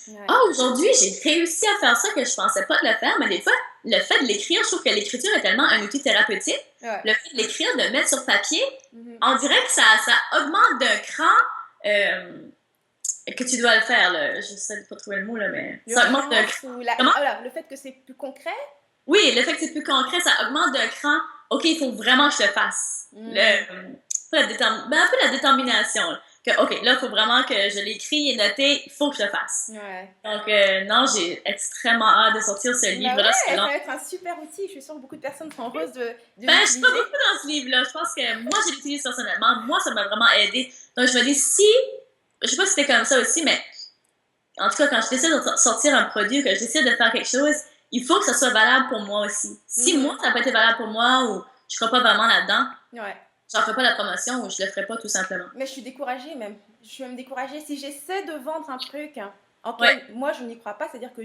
[SPEAKER 2] Aujourd'hui, j'ai réussi à faire ça que je pensais pas de le faire, mais des fois, le fait de l'écrire, je trouve que l'écriture est tellement un outil thérapeutique. Le fait de l'écrire, de le mettre sur papier, on dirait que ça augmente d'un cran que tu dois le faire, là. Je sais pas trouver le mot, là, mais ça augmente de...
[SPEAKER 1] L'urgence ou
[SPEAKER 2] Comment?
[SPEAKER 1] voilà, le fait que c'est plus concret.
[SPEAKER 2] Oui, le fait que c'est plus concret, ça augmente d'un cran. OK, il faut vraiment que je le fasse. Pas ben, un peu la détermination. Là. Que, OK, là, il faut vraiment que je l'écris et noté, il faut que je le fasse.
[SPEAKER 1] Ouais.
[SPEAKER 2] Donc, non, j'ai extrêmement hâte de sortir ce livre-là.
[SPEAKER 1] Ouais,
[SPEAKER 2] C'est
[SPEAKER 1] ça
[SPEAKER 2] long.
[SPEAKER 1] va être un super outil. Je suis sûre que beaucoup de personnes sont heureuses de
[SPEAKER 2] Ben, je suis pas
[SPEAKER 1] l'utiliser.
[SPEAKER 2] beaucoup dans ce livre-là. Je pense que moi, je l'utilise personnellement. Moi, ça m'a vraiment aidé. Donc, je me dis, si... Je sais pas si c'était comme ça aussi, mais en tout cas, quand je décide de sortir un produit ou que je décide de faire quelque chose, il faut que ça soit valable pour moi aussi. Si moi, ça n'a pas été valable pour moi ou je ne crois pas vraiment là-dedans, j'en ferai pas la promotion ou je le ferai pas tout simplement.
[SPEAKER 1] Mais je suis découragée même. Je suis même découragée. Si j'essaie de vendre un truc en quel moi je n'y crois pas, c'est-à-dire que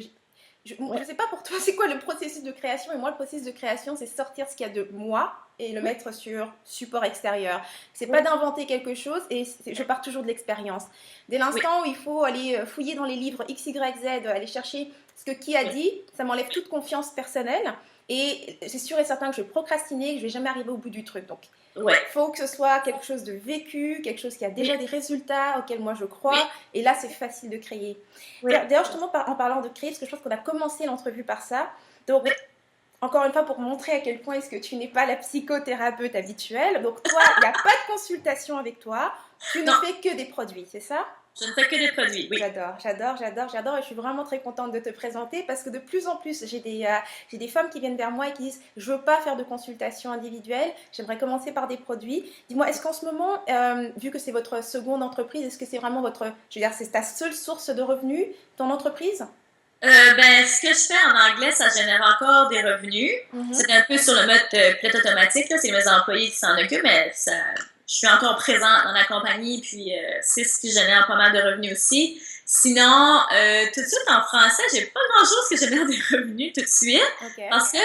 [SPEAKER 1] je sais pas pour toi c'est quoi le processus de création, et moi le processus de création c'est sortir ce qu'il y a de moi et le mettre sur support extérieur. C'est pas d'inventer quelque chose, et je pars toujours de l'expérience. Dès l'instant où il faut aller fouiller dans les livres X, Y, Z, aller chercher ce que qui a dit, ça m'enlève toute confiance personnelle, et c'est sûr et certain que je vais procrastiner, que je vais jamais arriver au bout du truc. Donc il faut que ce soit quelque chose de vécu, quelque chose qui a déjà des résultats auxquels moi je crois, et là c'est facile de créer. D'ailleurs, justement, en parlant de créer, parce que je pense qu'on a commencé l'entrevue par ça, donc encore une fois pour montrer à quel point est-ce que tu n'es pas la psychothérapeute habituelle, donc toi, il n'y a pas de consultation avec toi, tu ne fais que des produits, c'est ça?
[SPEAKER 2] Je ne fais que des produits, oui.
[SPEAKER 1] J'adore, et je suis vraiment très contente de te présenter, parce que de plus en plus, j'ai des femmes qui viennent vers moi et qui disent « Je veux pas faire de consultation individuelle, j'aimerais commencer par des produits. » Dis-moi, est-ce qu'en ce moment, vu que c'est votre seconde entreprise, est-ce que c'est vraiment c'est ta seule source de revenus, ton entreprise?
[SPEAKER 2] Ben, ce que je fais en anglais, ça génère encore des revenus. C'est un peu sur le mode pilote automatique, là. C'est mes employés qui s'en occupent, mais ça, je suis encore présente dans la compagnie, puis c'est ce qui génère pas mal de revenus aussi. Sinon, tout de suite en français, j'ai pas grand-chose qui génère des revenus tout de suite, parce que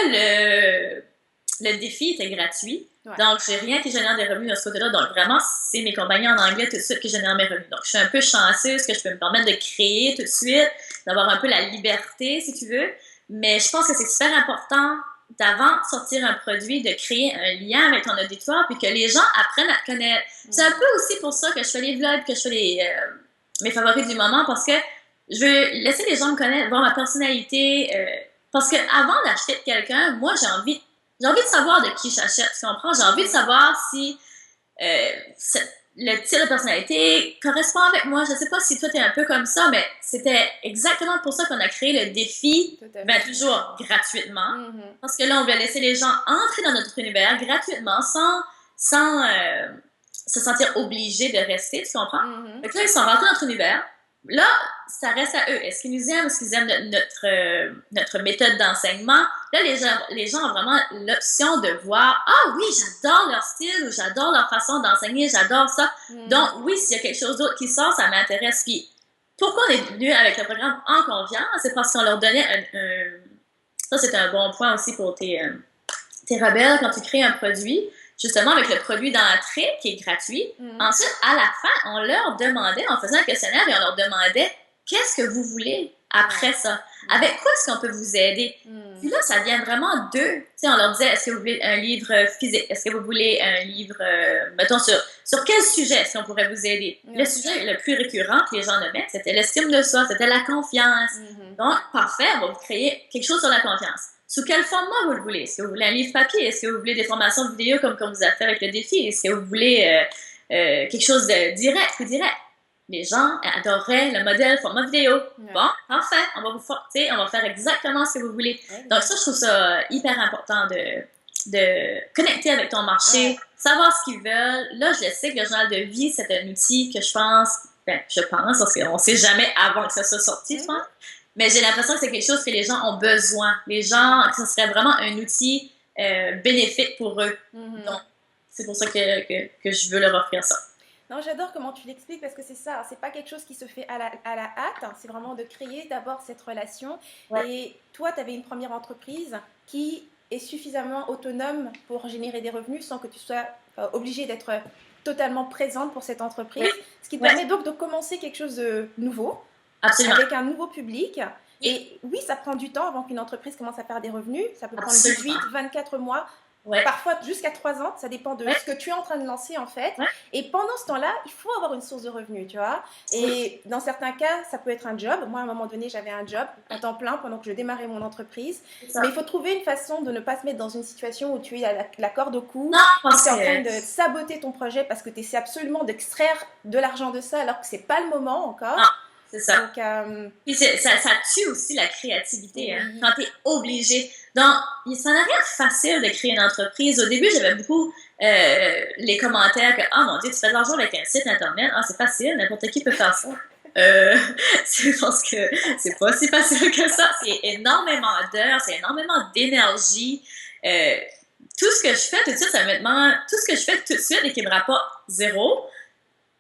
[SPEAKER 2] le défi était gratuit. Donc, j'ai rien qui génère des revenus de ce côté-là. Donc, vraiment, c'est mes compagnies en anglais tout de suite qui génèrent mes revenus. Donc, je suis un peu chanceuse que je peux me permettre de créer tout de suite, d'avoir un peu la liberté, si tu veux. Mais je pense que c'est super important d'avant de sortir un produit, de créer un lien avec ton auditoire, puis que les gens apprennent à te connaître. C'est un peu aussi pour ça que je fais les vlogs, que je fais mes favoris du moment, parce que je veux laisser les gens me connaître, voir ma personnalité. Parce que avant d'acheter de quelqu'un, moi, j'ai envie de savoir de qui j'achète, tu comprends? J'ai envie de savoir si le type de personnalité correspond avec moi. Je sais pas si toi, t'es un peu comme ça, mais c'était exactement pour ça qu'on a créé le défi, ben toujours gratuitement. Parce que là, on voulait laisser les gens entrer dans notre univers gratuitement, sans se sentir obligés de rester, tu comprends? Donc là, ils sont rentrés dans notre univers. Là, ça reste à eux. Est-ce qu'ils nous aiment? Est-ce qu'ils aiment notre méthode d'enseignement? Là, les gens ont vraiment l'option de voir « Ah oui, j'adore leur style ou j'adore leur façon d'enseigner, j'adore ça. » Donc, oui, s'il y a quelque chose d'autre qui sort, ça m'intéresse. Puis, pourquoi on est venu avec le programme En Confiance? C'est parce qu'on leur donnait Ça, c'est un bon point aussi pour tes rebelles quand tu crées un produit. Justement, avec le produit d'entrée qui est gratuit. Ensuite, à la fin, on leur demandait, on faisait un questionnaire et on leur demandait qu'est-ce que vous voulez après ça? Avec quoi est-ce qu'on peut vous aider? Puis là, ça vient vraiment d'eux. Tu sais, on leur disait, est-ce que vous voulez un livre physique? Est-ce que vous voulez un livre, mettons, sur quel sujet est-ce qu'on pourrait vous aider? Le sujet le plus récurrent que les gens nommaient, c'était l'estime de soi, c'était la confiance. Donc, parfait, on va vous créer quelque chose sur la confiance. Sous quel format vous le voulez? Est-ce que vous voulez un livre papier? Est-ce que vous voulez des formations vidéo comme vous avez fait avec le défi? Est-ce que vous voulez quelque chose de direct ou direct? Les gens adoraient le modèle format vidéo. Bon, parfait, on va faire exactement ce que vous voulez. Donc ça, je trouve ça hyper important de connecter avec ton marché, savoir ce qu'ils veulent. Là, je le sais que le journal de vie, c'est un outil que je pense, parce qu'on ne sait jamais avant que ça soit sorti, je pense. Mais j'ai l'impression que c'est quelque chose que les gens ont besoin. Les gens, que ce serait vraiment un outil bénéfique pour eux. Donc, c'est pour ça que je veux leur offrir ça.
[SPEAKER 1] Non, j'adore comment tu l'expliques, parce que c'est ça, c'est pas quelque chose qui se fait à la hâte, hein, c'est vraiment de créer d'abord cette relation. Et toi, tu avais une première entreprise qui est suffisamment autonome pour générer des revenus sans que tu sois obligée d'être totalement présente pour cette entreprise. Ce qui te permet donc de commencer quelque chose de nouveau.
[SPEAKER 2] Absolument.
[SPEAKER 1] Avec un nouveau public. Et oui, ça prend du temps avant qu'une entreprise commence à faire des revenus. Ça peut prendre 18, 24 mois.
[SPEAKER 2] Ouais.
[SPEAKER 1] Parfois jusqu'à 3 ans, ça dépend de
[SPEAKER 2] Ouais.
[SPEAKER 1] ce que tu es en train de lancer en fait.
[SPEAKER 2] Ouais.
[SPEAKER 1] Et pendant ce temps-là, il faut avoir une source de revenus, tu vois. Et dans certains cas, ça peut être un job. Moi, à un moment donné, j'avais un job à temps plein pendant que je démarrais mon entreprise. Mais il faut trouver une façon de ne pas se mettre dans une situation où tu es à la corde au cou.
[SPEAKER 2] Non, parce
[SPEAKER 1] Tu es en train
[SPEAKER 2] que...
[SPEAKER 1] de saboter ton projet parce que tu essaies absolument d'extraire de l'argent de ça alors que c'est pas le moment encore.
[SPEAKER 2] Non, c'est ça.
[SPEAKER 1] Donc,
[SPEAKER 2] Puis ça tue aussi la créativité, hein,
[SPEAKER 1] oui.
[SPEAKER 2] quand t'es obligé. Donc, ça n'a rien de facile de créer une entreprise. Au début, j'avais beaucoup les commentaires que « Ah mon Dieu, tu fais de l'argent avec un site internet. Ah, c'est facile, n'importe qui peut faire ça. » C'est parce que c'est pas si facile que ça. C'est énormément d'heures, c'est énormément d'énergie. Tout ce que je fais tout de suite, tout ce que je fais tout de suite et qui me rapporte zéro,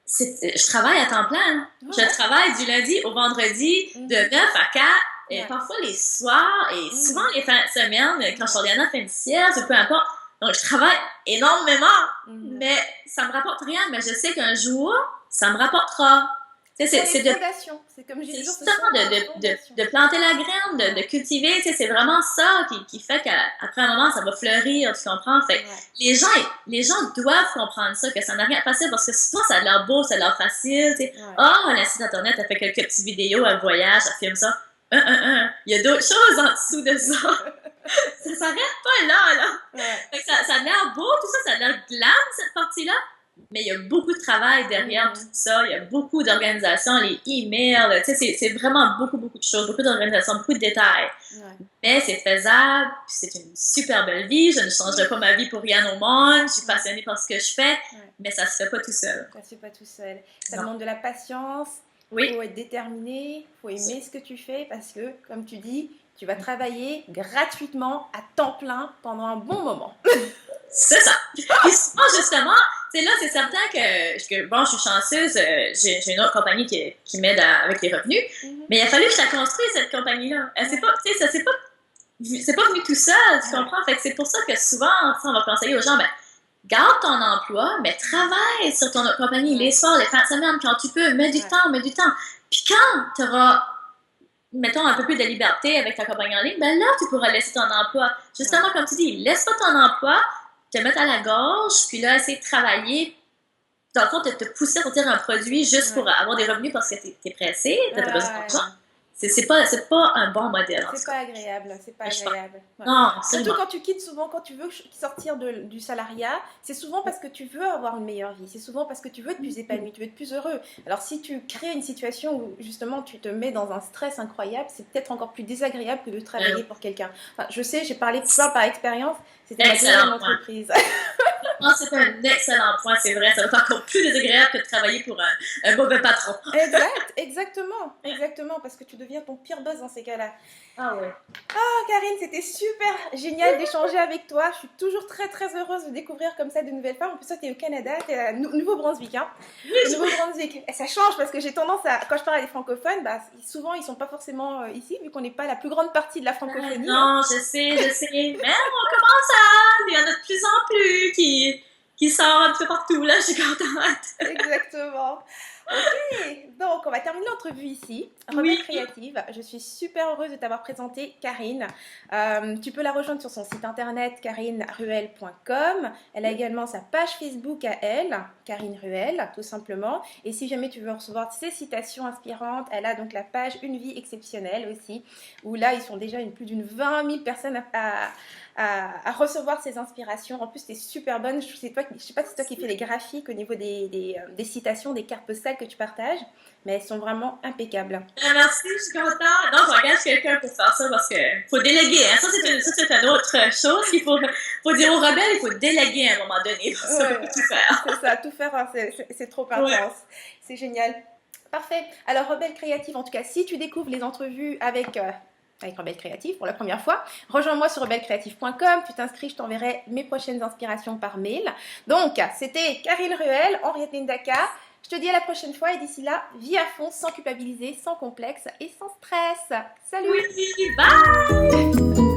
[SPEAKER 2] je travaille à temps plein. Je travaille du lundi au vendredi de 9 à 4, et parfois les soirs, et souvent les fins de semaine, quand je suis ordinaire fin de sieste, ou peu importe. Donc, je travaille énormément, mais ça me rapporte rien. Mais je sais qu'un jour, ça me rapportera.
[SPEAKER 1] C'est de fondation. C'est comme j'ai toujours
[SPEAKER 2] de planter la graine, de cultiver. C'est vraiment ça qui fait qu'après un moment, ça va fleurir, tu comprends? Fait les gens doivent comprendre ça, que ça n'a rien de facile, parce que souvent, ça a l'air beau, ça a l'air facile. Oh, la site internet, elle fait quelques petites vidéos, elle voyage, elle filme ça. Il y a d'autres choses en dessous de ça. Ça s'arrête pas là. Fait que ça a l'air beau, tout ça, ça a l'air glam, cette partie-là. Mais il y a beaucoup de travail derrière tout ça. Il y a beaucoup d'organisation, les emails, c'est vraiment beaucoup de choses, beaucoup d'organisation, beaucoup de détails. Mais c'est faisable, puis c'est une super belle vie. Je ne changerai pas ma vie pour rien au monde. Je suis passionnée par ce que je fais, mais ça se fait pas tout seul.
[SPEAKER 1] Ça se fait pas tout seul. Ça demande de la patience. Il faut être déterminé, il faut aimer ce que tu fais parce que, comme tu dis, tu vas travailler gratuitement à temps plein pendant un bon moment.
[SPEAKER 2] C'est ça. Puis souvent, justement, là, c'est certain que bon, je suis chanceuse, j'ai une autre compagnie qui m'aide avec les revenus, mais il a fallu que je la construise, cette compagnie-là. C'est pas venu tout seul, tu comprends? Fait que c'est pour ça que souvent, on va conseiller aux gens, garde ton emploi, mais travaille sur ton compagnie les soirs, les fins de semaine, quand tu peux, mets du temps. Puis quand tu auras, mettons, un peu plus de liberté avec ta compagnie en ligne, là, tu pourras laisser ton emploi. Justement, comme tu dis, laisse pas ton emploi, te mettre à la gorge, puis là, essayer de travailler. Dans le fond, te pousser à sortir un produit juste pour avoir des revenus parce que t'es pressé, t'as besoin d'argent. C'est pas un bon modèle.
[SPEAKER 1] C'est pas agréable,
[SPEAKER 2] Non,
[SPEAKER 1] surtout quand tu quittes souvent, quand tu veux sortir du salariat, c'est souvent parce que tu veux avoir une meilleure vie, c'est souvent parce que tu veux être plus épanoui, tu veux être plus heureux. Alors si tu crées une situation où justement tu te mets dans un stress incroyable, c'est peut-être encore plus désagréable que de travailler pour quelqu'un. Enfin, je sais, j'ai parlé de ça par expérience, c'était ma deuxième entreprise.
[SPEAKER 2] Non, c'est un excellent point, c'est vrai. Ça va être encore plus désagréable que de travailler pour un mauvais patron.
[SPEAKER 1] Exactement, parce que tu deviens ton pire boss dans ces cas-là.
[SPEAKER 2] Ah ouais.
[SPEAKER 1] Ah, Karine, c'était super génial d'échanger avec toi. Je suis toujours très très heureuse de découvrir comme ça de nouvelles femmes. En plus, toi, tu es au Canada, tu es à Nouveau-Brunswick. Au Nouveau-Brunswick. Et ça change parce que j'ai tendance à, quand je parle à des francophones, souvent ils sont pas forcément ici, vu qu'on n'est pas la plus grande partie de la francophonie.
[SPEAKER 2] Non, je sais. Mais on commence à... Il y en a de plus en plus qui sortent un peu partout, là, je suis contente.
[SPEAKER 1] Exactement. Ok, donc on va terminer l'entrevue ici. Rebelle Créative, je suis super heureuse de t'avoir présenté Karine. Tu peux la rejoindre sur son site internet karineruel.com. Elle a également sa page Facebook à elle, Karine Ruel, tout simplement. Et si jamais tu veux recevoir ses citations inspirantes, elle a donc la page Une vie exceptionnelle aussi, où là ils sont déjà plus d'une 20 000 personnes à recevoir ces inspirations. En plus, tu es super bonne. Je sais pas si c'est toi qui fais les graphiques au niveau des citations, des cartes postales que tu partages, mais elles sont vraiment impeccables.
[SPEAKER 2] Merci, je suis contente. Non, je engage quelqu'un pour faire ça parce qu'il faut déléguer. Hein. Ça, c'est une autre chose. Il faut dire aux rebelles, il faut déléguer à un moment donné. Parce qu'on peut tout faire.
[SPEAKER 1] C'est ça, tout faire, c'est trop intense. C'est génial. Parfait. Alors, Rebelle Créative, en tout cas, si tu découvres les entrevues avec Rebelle Créative pour la première fois, rejoins-moi sur rebellecreative.com, tu t'inscris, je t'enverrai mes prochaines inspirations par mail. Donc, c'était Karine Ruel, Henriette Ndaka. Je te dis à la prochaine fois et d'ici là, vis à fond, sans culpabiliser, sans complexe et sans stress. Salut!
[SPEAKER 2] Oui, bye!